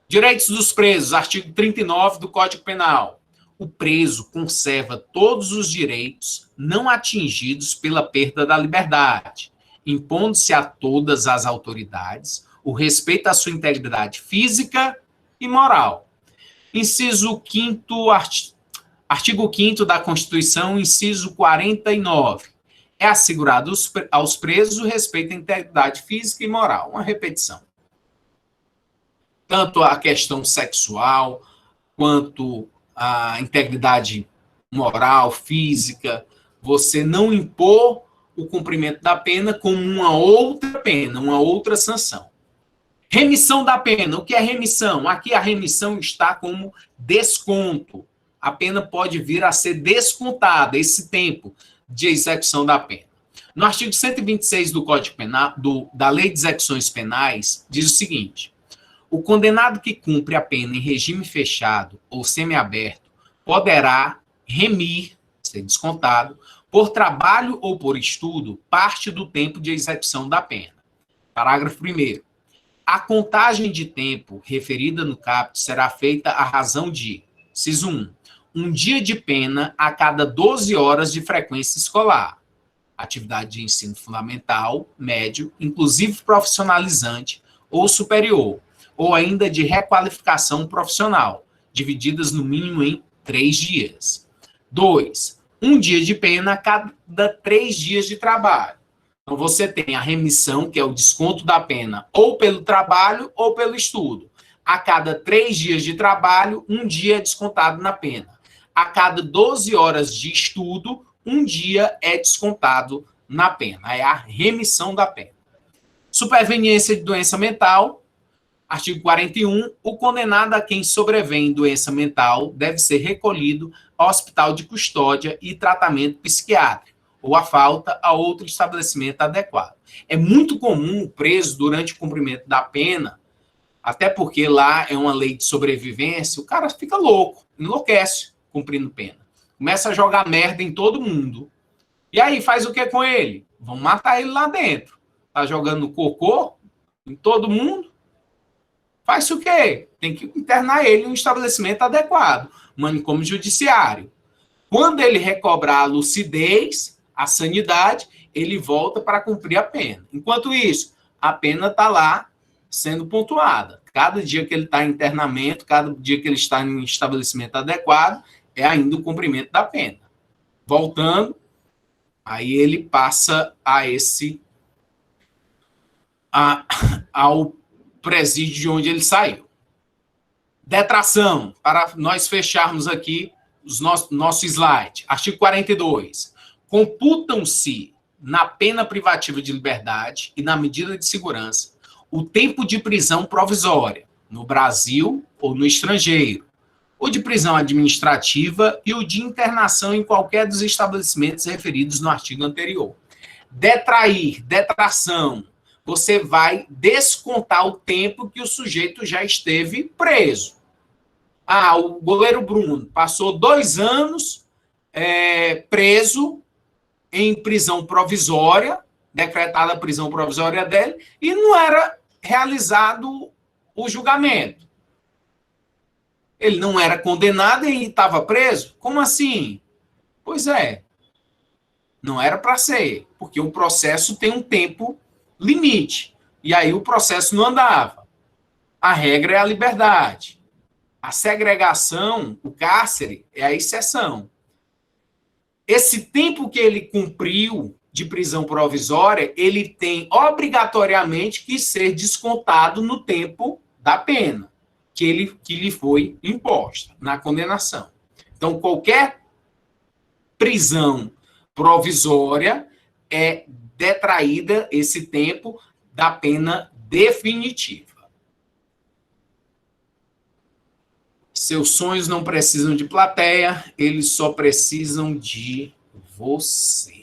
Direitos dos presos, artigo 39 do Código Penal. O preso conserva todos os direitos não atingidos pela perda da liberdade, impondo-se a todas as autoridades o respeito à sua integridade física e moral. Inciso 5º, artigo 5º da Constituição, inciso 49. É assegurado aos presos o respeito à integridade física e moral. Uma repetição. Tanto a questão sexual, quanto a integridade moral, física, você não impor o cumprimento da pena como uma outra pena, uma outra sanção. Remissão da pena. O que é remissão? Aqui a remissão está como desconto. A pena pode vir a ser descontada, esse tempo de execução da pena. No artigo 126 do Código Penal, da Lei de Execuções Penais, diz o seguinte: o condenado que cumpre a pena em regime fechado ou semiaberto poderá remir, ser descontado, por trabalho ou por estudo, parte do tempo de execução da pena. Parágrafo 1º. A contagem de tempo referida no caput será feita à razão de, inciso 1, um dia de pena a cada 12 horas de frequência escolar, atividade de ensino fundamental, médio, inclusive profissionalizante ou superior, ou ainda de requalificação profissional, divididas no mínimo em 3 dias. 2. Um dia de pena a cada 3 dias de trabalho. Então, você tem a remissão, que é o desconto da pena, ou pelo trabalho ou pelo estudo. A cada 3 dias de trabalho, um dia é descontado na pena. A cada 12 horas de estudo, um dia é descontado na pena. É a remissão da pena. Superveniência de doença mental. Artigo 41. O condenado a quem sobrevém doença mental deve ser recolhido ao hospital de custódia e tratamento psiquiátrico, ou a falta a outro estabelecimento adequado. É muito comum o preso, durante o cumprimento da pena, até porque lá é uma lei de sobrevivência, o cara fica louco, enlouquece cumprindo pena. Começa a jogar merda em todo mundo. E aí, faz o que com ele? Vão matar ele lá dentro. Tá jogando cocô em todo mundo? Faz o quê? Tem que internar ele em um estabelecimento adequado, manicômio judiciário. Quando ele recobrar a lucidez, a sanidade, ele volta para cumprir a pena. Enquanto isso, a pena está lá sendo pontuada. Cada dia que ele está em internamento, cada dia que ele está em um estabelecimento adequado, é ainda o cumprimento da pena. Voltando, aí ele passa ao presídio de onde ele saiu. Detração, para nós fecharmos aqui o nosso slide. Artigo 42. Computam-se na pena privativa de liberdade e na medida de segurança o tempo de prisão provisória, no Brasil ou no estrangeiro, o de prisão administrativa e o de internação em qualquer dos estabelecimentos referidos no artigo anterior. Detrair, detração, você vai descontar o tempo que o sujeito já esteve preso. Ah, o goleiro Bruno passou 2 anos preso em prisão provisória, decretada a prisão provisória dele, e não era realizado o julgamento. Ele não era condenado e estava preso? Como assim? Pois é, não era para ser, porque o processo tem um tempo limite. E aí o processo não andava. A regra é a liberdade. A segregação, o cárcere, é a exceção. Esse tempo que ele cumpriu de prisão provisória, ele tem obrigatoriamente que ser descontado no tempo da pena que lhe foi imposta, na condenação. Então, qualquer prisão provisória é detraída esse tempo da pena definitiva. Seus sonhos não precisam de plateia, eles só precisam de você.